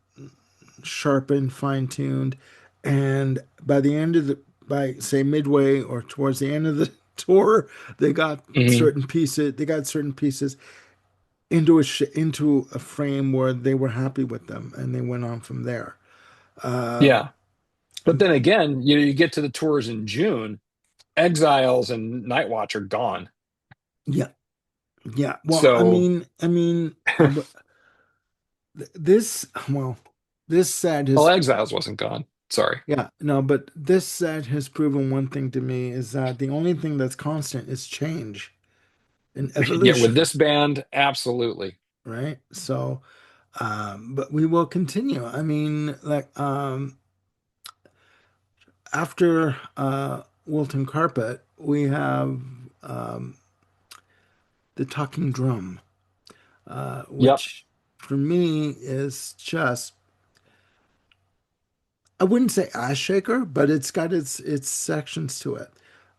sharpened, fine-tuned, and by say midway or towards the end of the tour, Mhm. they got certain pieces into a frame where they were happy with them, and they went on from there. Uh, Yeah. But then again, you get to the tours in June, Exiles and Nightwatch are gone. yeah, yeah. Well, So, this, well, this set well, has, Exiles wasn't gone. Sorry. yeah, no, but this set has proven one thing to me is that the only thing that's constant is change. an Yeah, with evolution, this band, absolutely. right? So, but we will continue. I mean, like, after Wilton Carpet, we have um, the Talking Drum, Yep. which for me is just, I wouldn't say ass shaker, but it's got its sections to it.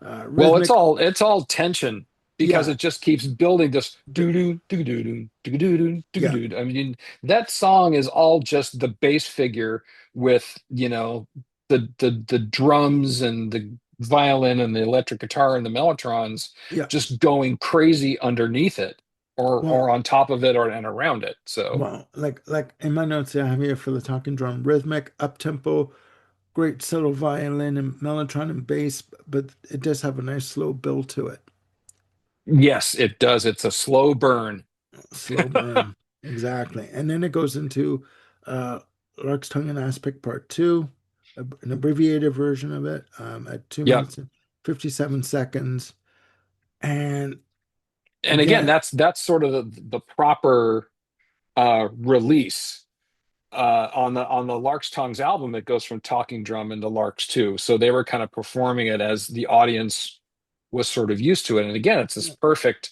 Well, Rhythmic, it's all tension because yeah, it just keeps building this th- doo doo doo doo doo doo doo doo yeah, doo. I mean, that song is all just the bass figure with, the drums and the violin and the electric guitar and the mellotrons yeah. just going crazy underneath it or Well, on top of it or and around it. So, like in my notes, I have here for the Talking Drum, rhythmic, up tempo, great solo violin and mellotron and bass, but it does have a nice slow build to it. yes, it does. It's a slow burn. Slow burn. Exactly. And then it goes into Lark's Tongue and Aspic Part 2, an abbreviated version of it at 2 Yep. minutes and 57 seconds. And And again, again, that's sort of the proper release on the Lark's Tongues album. It goes from Talking Drum into Lark's Two, so they were kind of performing it as the audience was sort of used to it. And again, it's this yeah, perfect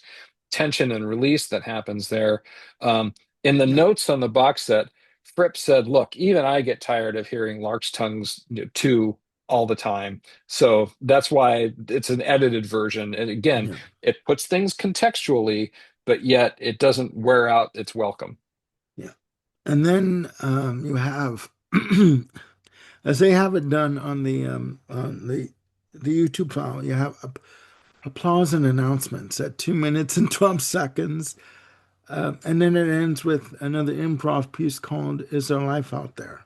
tension and release that happens there. Um, in the yeah, notes on the box set, Fripp said, "Look, even I get tired of hearing Lark's Tongues two all the time." So that's why it's an edited version. And again, yeah, it puts things contextually, but yet it doesn't wear out its welcome. yeah. And then you have, as they have it done on the YouTube file, you have applause and announcements at 2 minutes and 12 seconds. And then it ends with another improv piece called Is There Life Out There?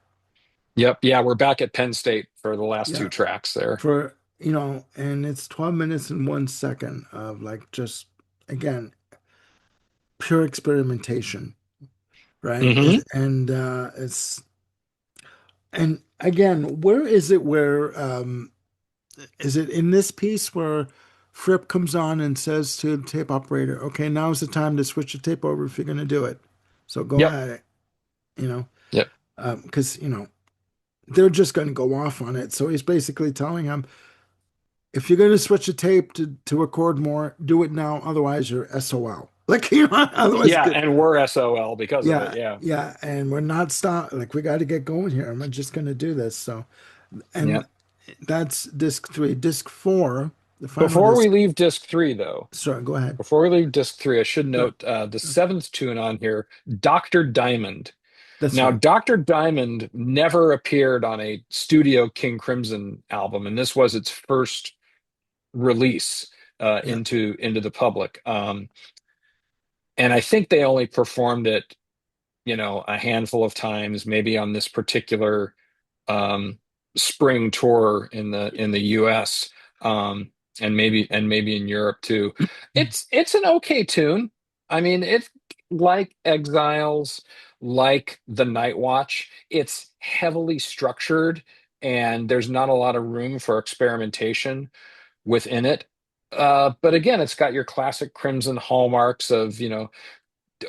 Yep. Yeah, we're back at Penn State for the last two Yeah. tracks there. For, and it's 12 minutes and 1 second of like just, again, pure experimentation, right? Hmm. And again, where is it where, is it in this piece where Fripp comes on and says to the tape operator, okay, now's the time to switch the tape over if you're going to do it. So go Yep. at it, you know, Yep. because, they're just going to go off on it. So he's basically telling him, if you're going to switch the tape to record more, do it now. Otherwise, you're SOL. Like, otherwise, Yeah, and we're SOL because of it. yeah, Yeah. yeah. And we're not stop. Like, we got to get going here. I'm just going to do this. So, Yeah. and that's disc three. Disc four, the final Before we disc. leave disc three, though, Sorry, go ahead. before we leave disc three, I should Sure. note the seventh tune on here, Dr. Diamond. That's Now, right. Dr. Diamond never appeared on a studio King Crimson album, and this was its first release Yeah. into the public. And I think they only performed it, a handful of times, maybe on this particular um, spring tour in the US, and maybe in Europe too. It's an okay tune. I mean, it's like Exiles, like The Night Watch. It's heavily structured, and there's not a lot of room for experimentation within it. But again, it's got your classic Crimson hallmarks of,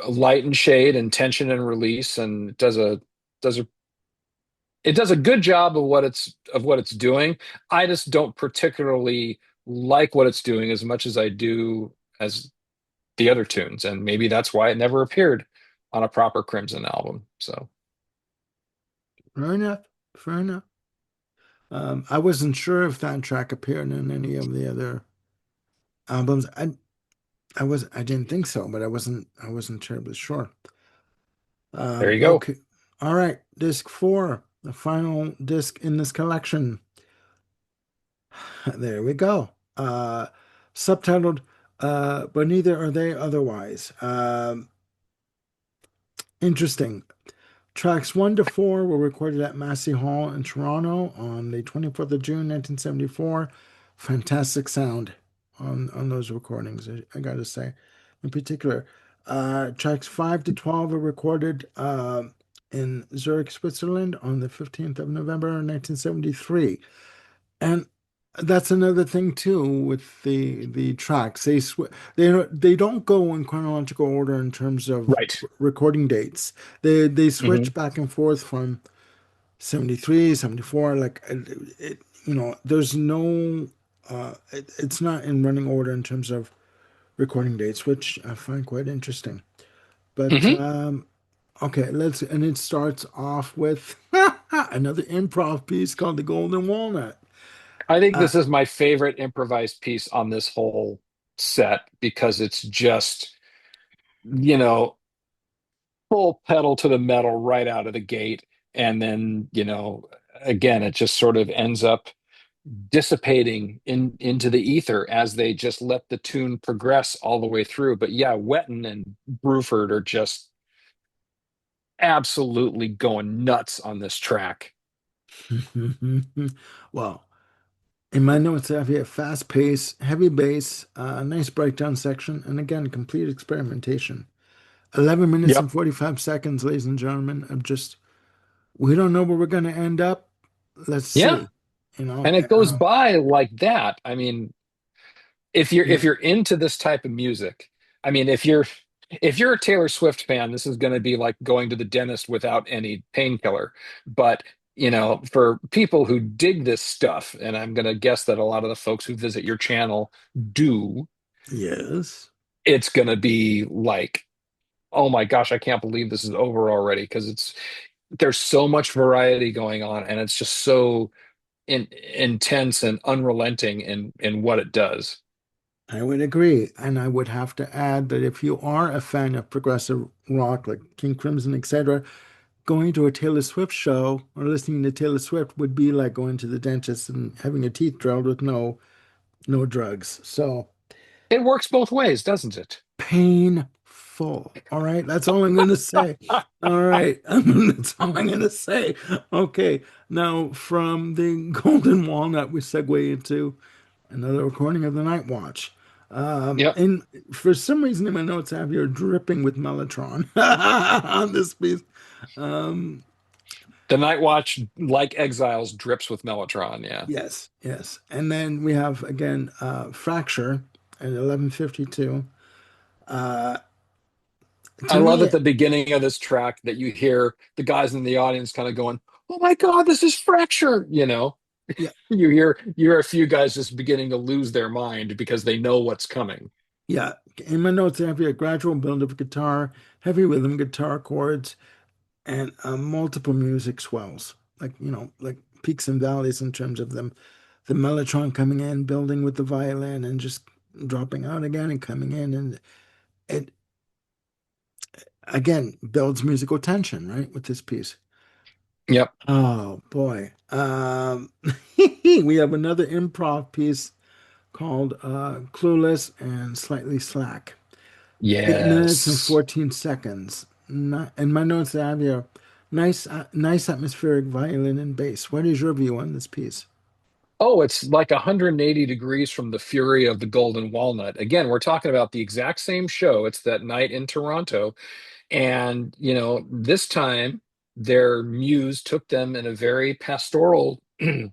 light and shade and tension and release, and does a it does a good job of what it's doing. I just don't particularly like what it's doing as much as I do as the other tunes, and maybe that's why it never appeared on a proper Crimson album. So Fair enough. Fair enough. I wasn't sure if that track appeared in any of the other albums. I didn't think so, but I wasn't terribly sure. there you go. Okay. All right. Disc four, the final disc in this collection. There we go. Subtitled, but neither are they otherwise. Interesting. Tracks 1 to 4 were recorded at Massey Hall in Toronto on the 24th of June, 1974. Fantastic sound on those recordings, I gotta say. In particular, tracks 5 to 12 were recorded in Zurich, Switzerland on the 15th of November, 1973. And That's another thing too with the tracks. They don't go in chronological order in terms of Right. recording dates. They Hmm. switch back and forth from 73, 74. Like there's no it's not in running order in terms of recording dates, which I find quite interesting. But Hmm. okay, and it starts off with another improv piece called The Golden Walnut. I think Uh, this is my favorite improvised piece on this whole set because it's just, you know, full pedal to the metal right out of the gate. And then, again, it just sort of ends up dissipating into the ether as they just let the tune progress all the way through. But yeah, Wetton and Bruford are just absolutely going nuts on this track. well, in my notes, I have here fast pace, heavy bass, a nice breakdown section, and again, complete experimentation. 11 minutes Yep. and 45 seconds, ladies and gentlemen, of just, we don't know where we're going to end up. Let's Yeah. see. You know, And it goes by like that. I mean, yeah, if you're into this type of music, I mean, if you're a Taylor Swift fan, this is going to be like going to the dentist without any painkiller. But for people who dig this stuff, and I'm going to guess that a lot of the folks who visit your channel do, yes. it's going to be like, oh my gosh, I can't believe this is over already because there's so much variety going on, and it's just so intense and unrelenting in what it does. I would agree. And I would have to add that if you are a fan of progressive rock like King Crimson, etc., going to a Taylor Swift show or listening to Taylor Swift would be like going to the dentist and having your teeth drilled with no drugs. So It works both ways, doesn't it? painful. All right, that's all I'm gonna say. All right, that's all I'm gonna say. Okay, now from the Golden Walnut, we segue into another recording of the Night Watch. Yep. And for some reason in my notes, I have you dripping with Mellotron on this piece. Um, The Night Watch, like Exiles, drips with Mellotron. Yeah. yes, yes. And then we have again Fracture at 11:52. Uh, I to love me, at the beginning of this track that you hear the guys in the audience kind of going, "Oh my God, this is Fracture!" yeah, You hear a few guys just beginning to lose their mind because they know what's coming. yeah. In my notes, I have here a gradual build of guitar, heavy rhythm guitar chords, and multiple music swells, like like peaks and valleys in terms of them. The mellotron coming in, building with the violin, and just dropping out again and coming in, and it again builds musical tension, right, with this piece. Yep. Oh boy. We have another improv piece called Clueless and Slightly Slack. 8 minutes and Yes. 14 seconds. In my notes, I have here nice atmospheric violin and bass. What is your view on this piece? Oh, it's like 180 degrees from the fury of the Golden Walnut. Again, we're talking about the exact same show. It's that night in Toronto. And, this time their muse took them in a very pastoral kind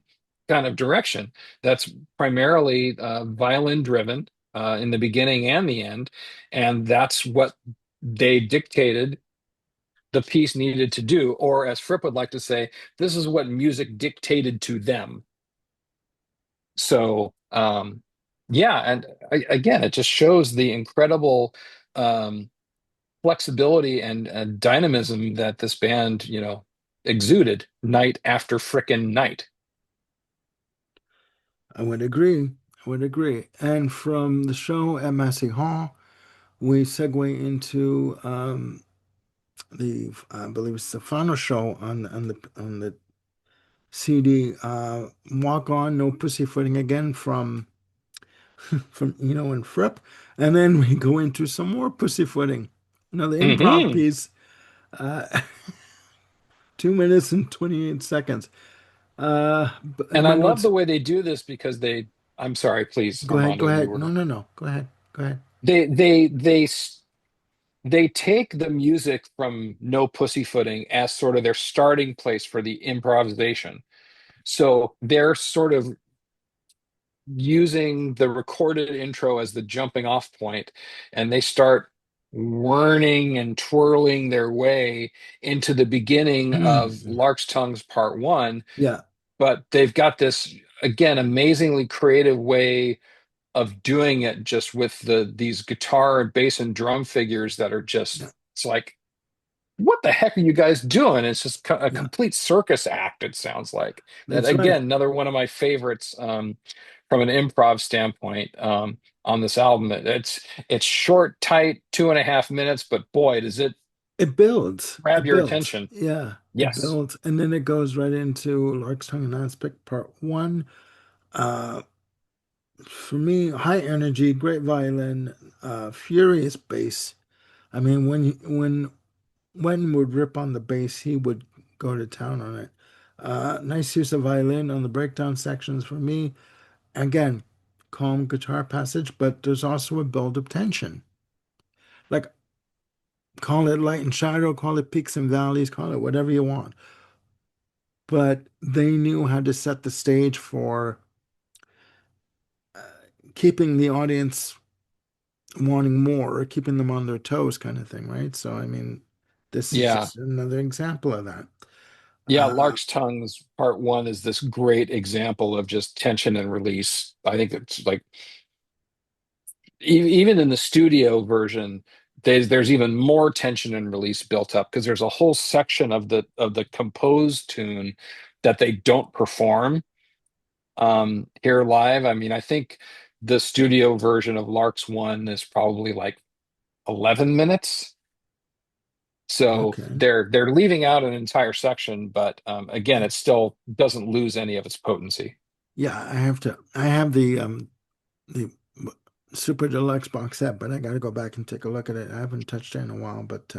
of direction. That's primarily violin driven in the beginning and the end. And that's what they dictated the piece needed to do. Or as Fripp would like to say, this is what music dictated to them. So, yeah. And again, it just shows the incredible. Flexibility and dynamism that this band, exuded night after frickin' night. I would agree. I would agree. And from the show at Massey Hall, we segue into I believe it's the final show on the CD. Walk On, No Pussyfooting again from Eno and Fripp, and then we go into some more pussyfooting. Another improv Hmm. piece, 2 minutes and 28 seconds. In And my I love notes, the way they do this because I'm sorry, please, go ahead, go Armando, you ahead. No, were, no, no. Go ahead, go ahead. they take the music from No Pussyfooting as sort of their starting place for the improvisation. So they're sort of using the recorded intro as the jumping off point, and they start whirling and twirling their way into the beginning of Hmm. Lark's Tongues Part One. Yeah, But they've got this, again, amazingly creative way of doing it just with these guitar and bass and drum figures that are yeah, just, it's like, what the heck are you guys doing? It's just a yeah. complete circus act, it sounds like. That That's right. again, another one of my favorites, from an improv standpoint, on this album. It's short, tight, 2.5 minutes, but boy, does it It builds. grab It your builds. attention. Yeah, it Yes. builds, and then it goes right into Lark's Tongue and Aspic Part One. Uh, for me, high energy, great violin, furious bass. I mean, when would rip on the bass, he would go to town on it. Nice use of violin on the breakdown sections for me. Again, calm guitar passage, but there's also a build of tension. Like, call it light and shadow, call it peaks and valleys, call it whatever you want. But they knew how to set the stage for uh, keeping the audience wanting more, or keeping them on their toes, kind of thing, right? So, I mean, this is Yeah. just another example of that. Yeah, Uh, Lark's Tongues Part One is this great example of just tension and release. I think it's like, even in the studio version, there's even more tension and release built up because there's a whole section of the composed tune that they don't perform, here live. I mean, I think the studio version of Lark's One is probably like 11 minutes. So okay. they're leaving out an entire section, but again, it still doesn't lose any of its potency. Yeah, I have the Super Deluxe box set, but I got to go back and take a look at it. I haven't touched it in a while, but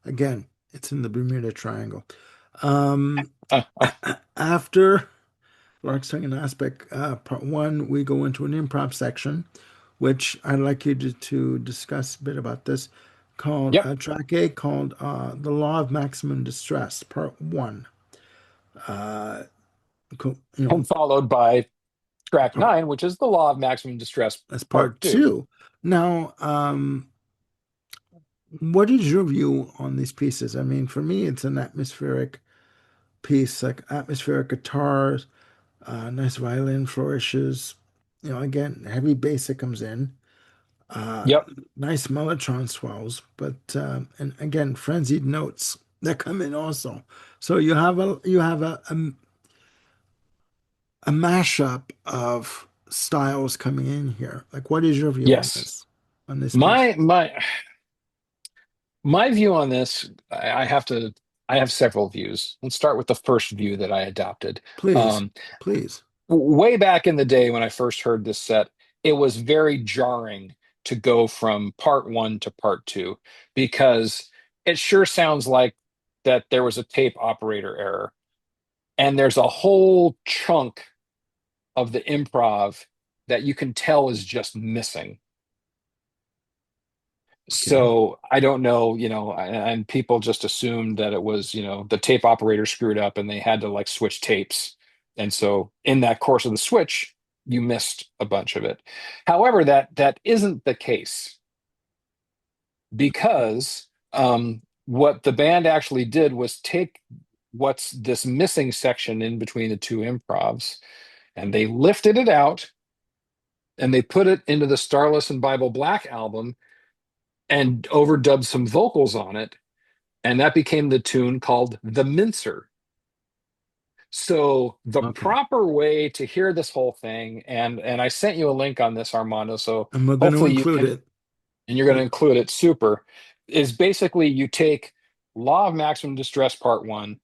again, it's in the Bermuda Triangle. After Lark's Tongue and Aspect Part One, we go into an improv section, which I'd like you to discuss a bit about this, called Yep. Track A, called The Law of Maximum Distress, Part One. You know, And followed by track part, nine, which is the Law of Maximum Distress, that's Part Part Two. Two. Now, what is your view on these pieces? I mean, for me, it's an atmospheric piece, like atmospheric guitars, nice violin flourishes. You know, again, heavy bass that comes in, uh, Yep. nice mellotron swells, but and again, frenzied notes that come in also. So you have a mashup of styles coming in here. Like, what is your view Yes. on this piece? My view on this, I have several views. Let's start with the first view that I adopted. Please, Um, please. Way back in the day when I first heard this set, it was very jarring to go from part one to part two because it sure sounds like that there was a tape operator error. And there's a whole chunk of the improv that you can tell is just missing. Okay. So I don't know, and people just assumed that it was, the tape operator screwed up and they had to like switch tapes. And so in that course of the switch, you missed a bunch of it. However, that isn't the case because, what the band actually did was take what's this missing section in between the two improvs, and they lifted it out and they put it into the Starless and Bible Black album and overdubbed some vocals on it, and that became the tune called The Mincer. So the Okay. proper way to hear this whole thing, and I sent you a link on this, Armando, so And we're going to hopefully you include can, it. and you're going to include it, super, is basically you take Law of Maximum Distress Part One,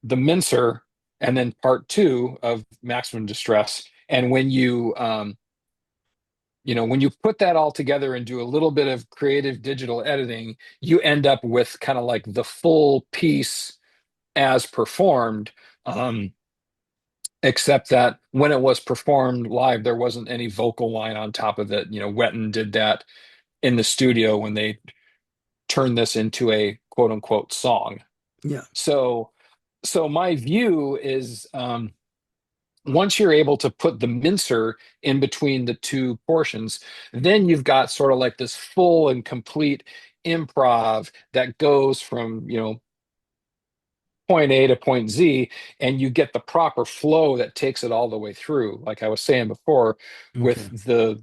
The Mincer, and then Part Two of Maximum Distress. And when you put that all together and do a little bit of creative digital editing, you end up with kind of like the full piece as performed. Um, Except that when it was performed live, there wasn't any vocal line on top of it. Wetton did that in the studio when they turned this into a quote unquote song. Yeah. So, so my view is, once you're able to put the mincer in between the two portions, then you've got sort of like this full and complete improv that goes from, point A to point Z, and you get the proper flow that takes it all the way through. Like I was saying before, with Okay.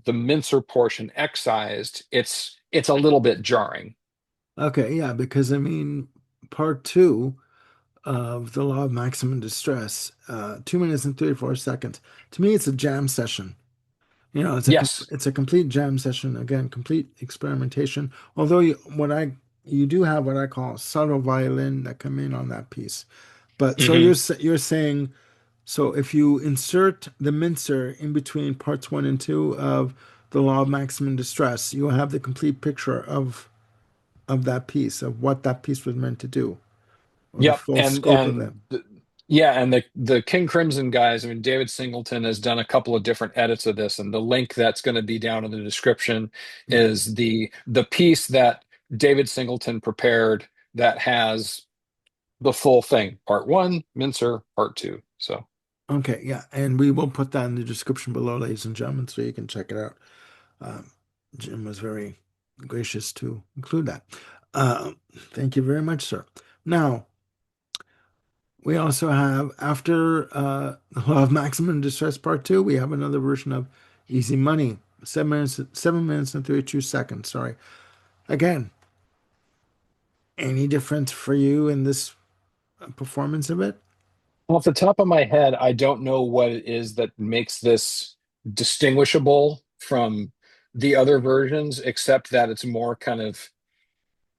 the mincer portion excised, it's a little bit jarring. Okay, yeah, because I mean, part two of the law of maximum distress, 2 minutes and 34 seconds. To me, it's a jam session. Yes. It's a complete jam session. Again, complete experimentation. Although you do have what I call subtle violin that come in on that piece. But so Hmm. you're saying so if you insert the mincer in between parts one and two of the law of maximum distress, you'll have the complete picture of that piece, of what that piece was meant to do, or the Yep. full And scope of it. and the, yeah, and the King Crimson guys, I mean, David Singleton has done a couple of different edits of this, and the link that's going to be down in the description Yeah. is the piece that David Singleton prepared that has the full thing. Part one, Mincer, part two. So Okay, yeah, and we will put that in the description below, ladies and gentlemen, so you can check it out. Um, Jim was very gracious to include that. Thank you very much, sir. Now, we also have, after the Law of Maximum Distress Part 2, we have another version of Easy Money, 7 minutes and 32 seconds. Sorry. Again, any difference for you in this performance of it? off the top of my head, I don't know what it is that makes this distinguishable from the other versions, except that it's more kind of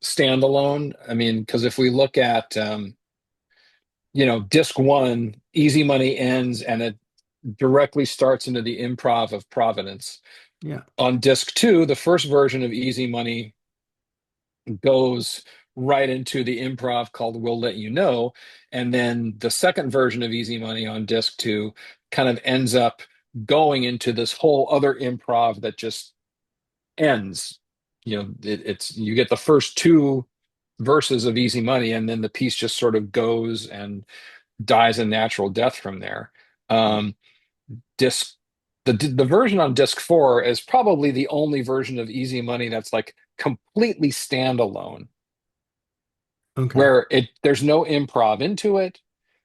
standalone. I mean, because if we look at disc one, Easy Money ends and it directly starts into the improv of Providence. Yeah. On disc two, the first version of Easy Money goes right into the improv called We'll Let You Know. And then the second version of Easy Money on disc two kind of ends up going into this whole other improv that just ends. It's you get the first two verses of Easy Money, and then the piece just sort of goes and dies a natural death from there. Um, disc the version on disc four is probably the only version of Easy Money that's like completely standalone, Okay. where it there's no improv into it,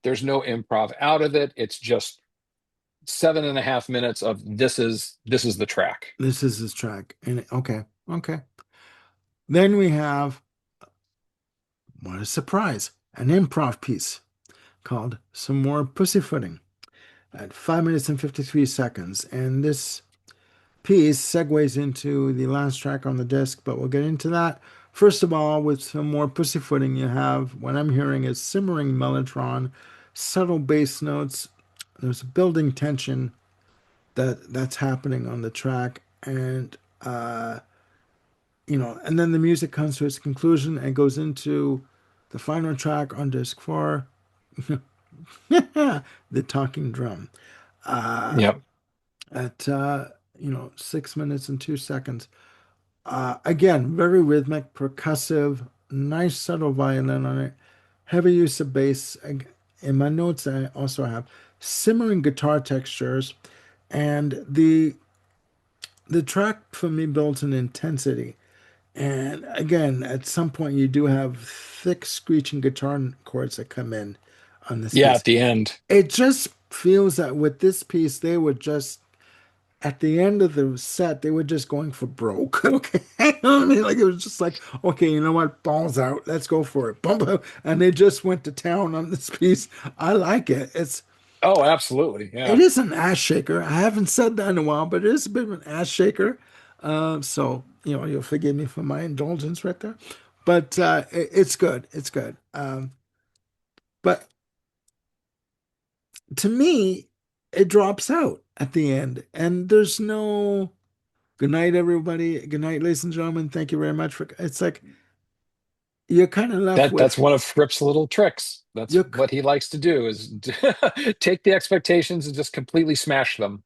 there's no improv out of it. It's just 7.5 minutes of this is the track. This is his track. And okay. Okay. Then we have, what a surprise, an improv piece called Some More Pussyfooting at 5 minutes and 53 seconds. And this piece segues into the last track on the disc, but we'll get into that. First of all, with Some More Pussyfooting, you have what I'm hearing is simmering mellotron, subtle bass notes. There's a building tension that's happening on the track, and and then the music comes to its conclusion and goes into the final track on disc four, the talking drum. Uh, Yep. at 6 minutes and 2 seconds. Again, very rhythmic, percussive, nice subtle violin on it, heavy use of bass. In my notes, I also have simmering guitar textures, and the track for me builds an intensity. And again, at some point, you do have thick screeching guitar chords that come in on this Yeah, piece. at the end. It just feels that with this piece, they were just at the end of the set, they were just going for broke. Okay. You know what I mean? Like it was just like, okay, you know what? Balls out. Let's go for it. Bump up. And they just went to town on this piece. I like it. Oh, absolutely. It Yeah. is an ass shaker. I haven't said that in a while, but it is a bit of an ass shaker. So you'll forgive me for my indulgence right there. But it's good. It's good. But to me, it drops out at the end, and there's no good night, everybody. Good night, ladies and gentlemen. Thank you very much for. It's like you're kind of left That's with one of Fripp's little tricks. That's you're what he likes to do is take the expectations and just completely smash them.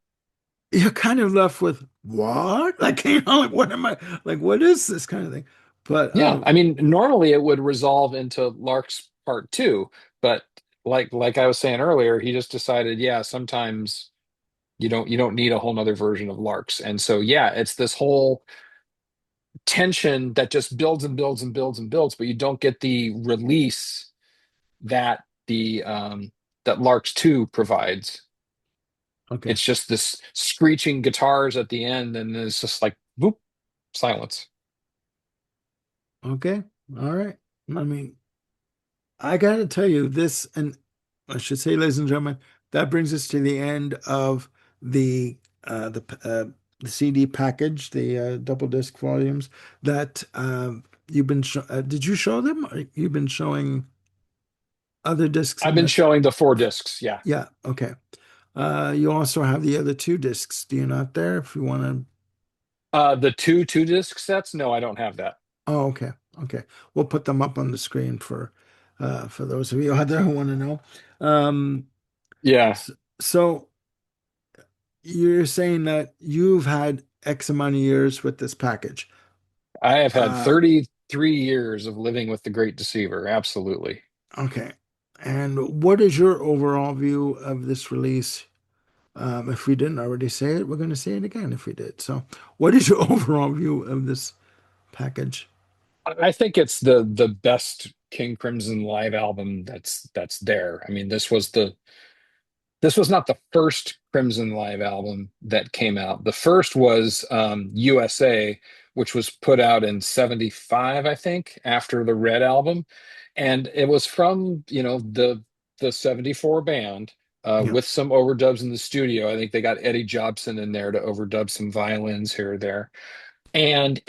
you're kind of left with what? Like like what am I like? What is this kind of thing? But Yeah, I mean, normally it would resolve into Lark's part two, but like I was saying earlier, he just decided, yeah, sometimes you don't need a whole nother version of Larks. And so yeah, it's this whole tension that just builds and builds and builds and builds, but you don't get the release that the that Larks 2 provides. Okay. It's just this screeching guitars at the end, and it's just like boop, silence. Okay. All right. I mean, I gotta tell you this, and I should say, ladies and gentlemen, that brings us to the end of the uh, the the CD package, the double disc volumes that you've been. Did you show them? Or you've been showing other discs I've in been this. showing the 4 discs, yeah. Yeah. Okay. You also have the other two discs. Do you not there? If you want to. The two disc sets, no, I don't have that. Oh, okay. Okay. We'll put them up on the screen for those of you out there who want to know. Um, Yeah, so you're saying that you've had X amount of years with this package. I have had Uh, 33 years of living with the Great Deceiver. Absolutely. okay. And what is your overall view of this release? If we didn't already say it, we're going to say it again if we did. So, what is your overall view of this package? I think it's the best King Crimson live album that's there. I mean, this was not the first Crimson live album that came out. The first was USA, which was put out in 75, I think, after the Red album. And it was from, the 74 band Yeah. with some overdubs in the studio. I think they got Eddie Jobson in there to overdub some violins here or there. And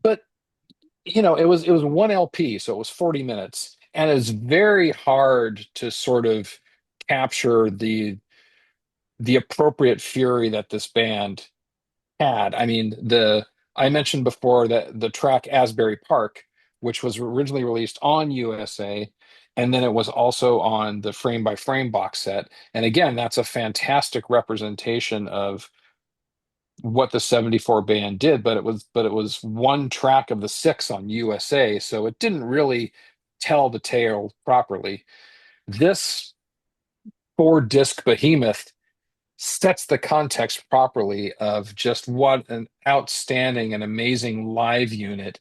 but it was one LP, so it was 40 minutes, and it's very hard to sort of capture the appropriate fury that this band had. I mean, the I mentioned before that the track Asbury Park, which was originally released on USA, and then it was also on the Frame by Frame box set. And again, that's a fantastic representation of what the 74 band did, but it was one track of the six on USA, so it didn't really tell the tale properly. This 4 disc behemoth sets the context properly of just what an outstanding and amazing live unit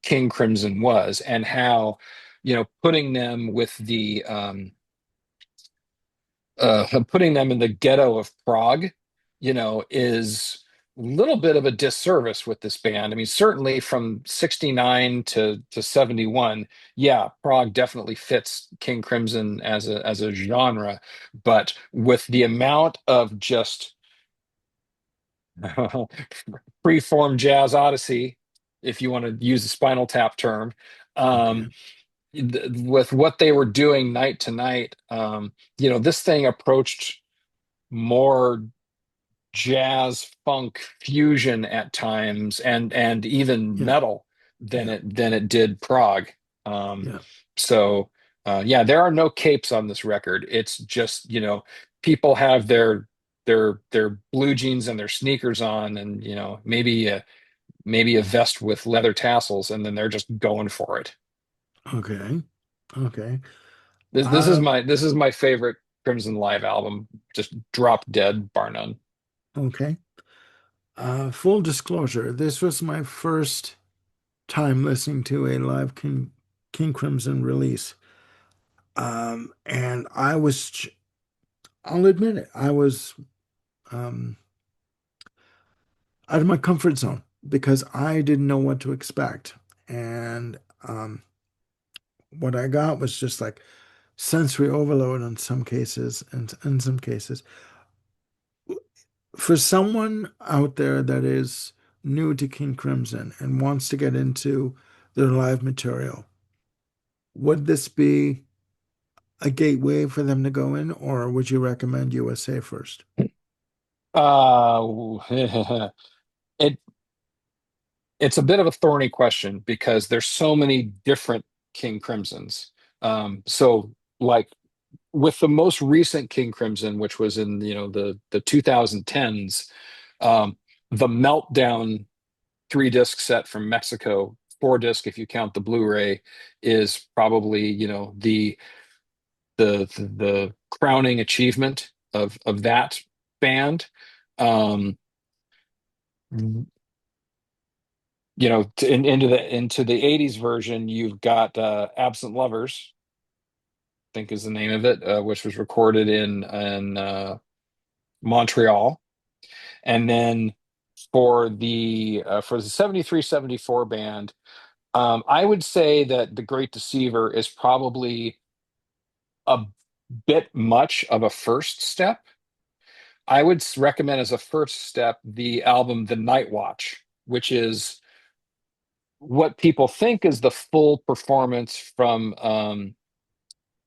King Crimson was, and how, putting them with putting them in the ghetto of Prague, is a little bit of a disservice with this band. I mean, certainly from 69 to 71, yeah, Prague definitely fits King Crimson as a genre, but with the amount of just freeform jazz odyssey, if you want to use the Spinal Tap term, Okay. um, with what they were doing night to night, this thing approached more jazz funk fusion at times, and even Yeah. metal Yeah. than it did Prague. Um, Yeah. so yeah, there are no capes on this record. It's just, people have their blue jeans and their sneakers on, and maybe a vest with leather tassels, and then they're just going for it. Okay. Okay. This is Uh, my favorite Crimson live album, just drop dead, bar none. okay. Full disclosure, this was my first time listening to a live King Crimson release. And I'll admit it, I was um, out of my comfort zone because I didn't know what to expect. And what I got was just like sensory overload in some cases, and in some cases. For someone out there that is new to King Crimson and wants to get into their live material, would this be a gateway for them to go in, or would you recommend USA first? Uh, it it's a bit of a thorny question because there's so many different King Crimsons. So like with the most recent King Crimson, which was in the 2010s, the Meltdown 3 disc set from Mexico four disc, if you count the Blu-ray, is probably, the crowning achievement of that band. Um, into the 80s version, you've got Absent Lovers, I think is the name of it, which was recorded in Montreal. And then for the 73 74 band, I would say that The Great Deceiver is probably a bit much of a first step. I would recommend as a first step the album The Night Watch, which is what people think is the full performance from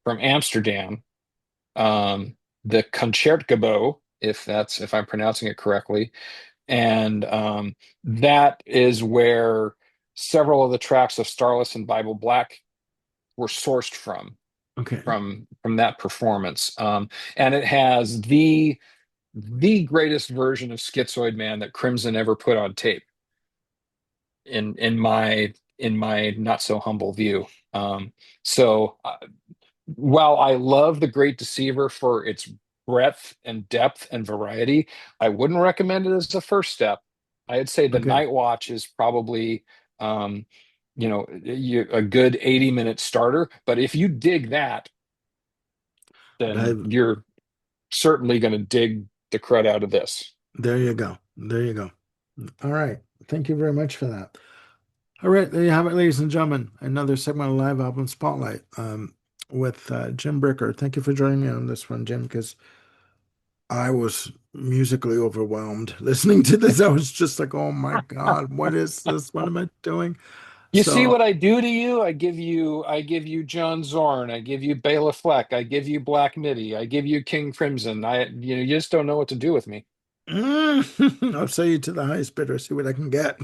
Amsterdam, the Concertgebouw, if I'm pronouncing it correctly, and that is where several of the tracks of Starless and Bible Black were sourced from Okay. from from that performance. And it has the greatest version of Schizoid Man that Crimson ever put on tape, in my not so humble view. So while I love The Great Deceiver for its breadth and depth and variety, I wouldn't recommend it as a first step. I'd say The Okay. Night Watch is probably a good 80-minute starter. But if you dig that, then I, you're certainly going to dig the crud out of this. there you go. There you go. All right. Thank you very much for that. All right, there you have it, ladies and gentlemen. Another segment of Live Album Spotlight with Jim Bricker. Thank you for joining me on this one, Jim, because I was musically overwhelmed listening to this. I was just like, oh my God, what is this? What am I doing? You see So, what I do to you? I give you John Zorn. I give you Bela Fleck. I give you Black Midi. I give you King Crimson. You just don't know what to do with me. I'll sell you to the highest bidder, see what I can get.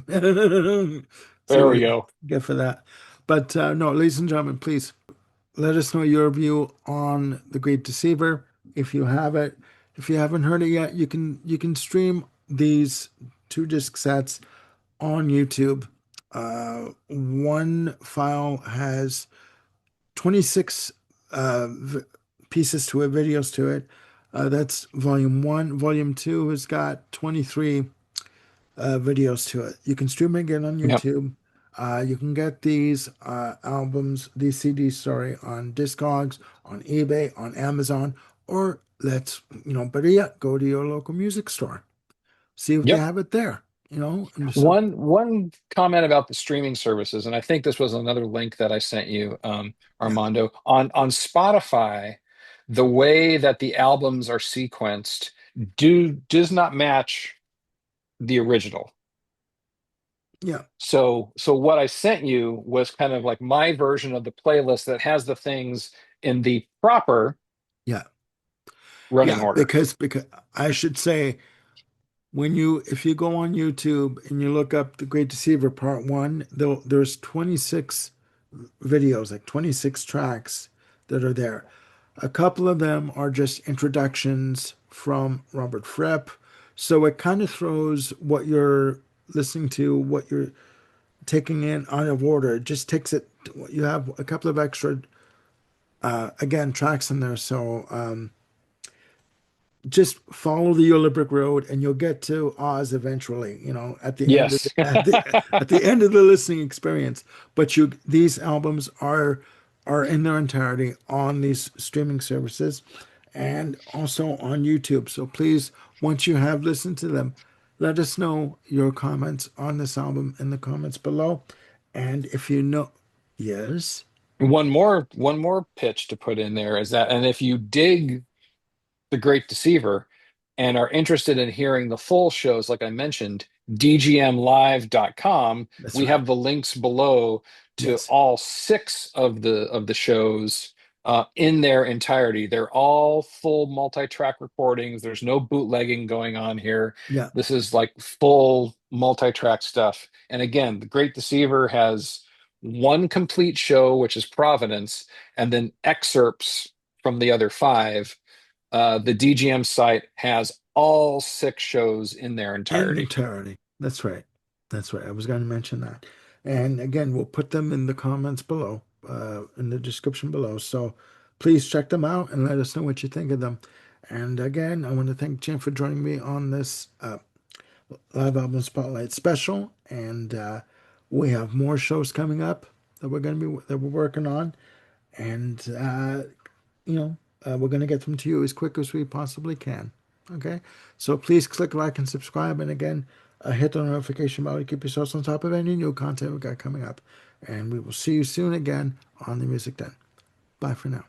See There what we I can go. get for that. But no, ladies and gentlemen, please let us know your view on The Great Deceiver if you have it. If you haven't heard it yet, you can stream these two disc sets on YouTube. One file has 26 pieces to it, videos to it. That's volume one. Volume two has got 23 videos to it. You can stream it again on Yep. YouTube. You can get these these CDs, sorry, on Discogs, on eBay, on Amazon, or better yet, go to your local music store. See if they Yep. have it there. And so One comment about the streaming services, and I think this was another link that I sent you, yeah, Armando. On Spotify, the way that the albums are sequenced does not match the original. yeah, So what I sent you was kind of like my version of the playlist that has the things in the proper yeah, running yeah. order. Because I should say if you go on YouTube and you look up The Great Deceiver Part One, there's 26 videos, like 26 tracks that are there. A couple of them are just introductions from Robert Fripp. So it kind of throws what you're listening to, what you're taking in out of order. It just takes it, you have a couple of extra, again, tracks in there. So just follow the Yellow Brick Road and you'll get to Oz eventually, at the end of Yes. at the end of the listening experience. But these albums are in their entirety on these streaming services and also on YouTube. So please, once you have listened to them, let us know your comments on this album in the comments below. And if you know, yes, One more pitch to put in there is that, and if you dig The Great Deceiver and are interested in hearing the full shows, like I mentioned, dgmlive.com, that's we right. have the links below to Yes. all six of the shows in their entirety. They're all full multi-track recordings. There's no bootlegging going on here. Yeah. This is like full multi-track stuff. And again, The Great Deceiver has one complete show, which is Providence, and then excerpts from the other five. The DGM site has all six shows in their In entirety. entirety. That's right. That's right. I was going to mention that. And again, we'll put them in the comments below, in the description below. So please check them out and let us know what you think of them. And again, I want to thank Jim for joining me on this live album spotlight special. And we have more shows coming up that we're working on, and you know, we're going to get them to you as quick as we possibly can. Okay, so please click like and subscribe, and again, hit the notification bell to keep yourselves on top of any new content we got coming up. And we will see you soon again on the Music Den. Bye for now.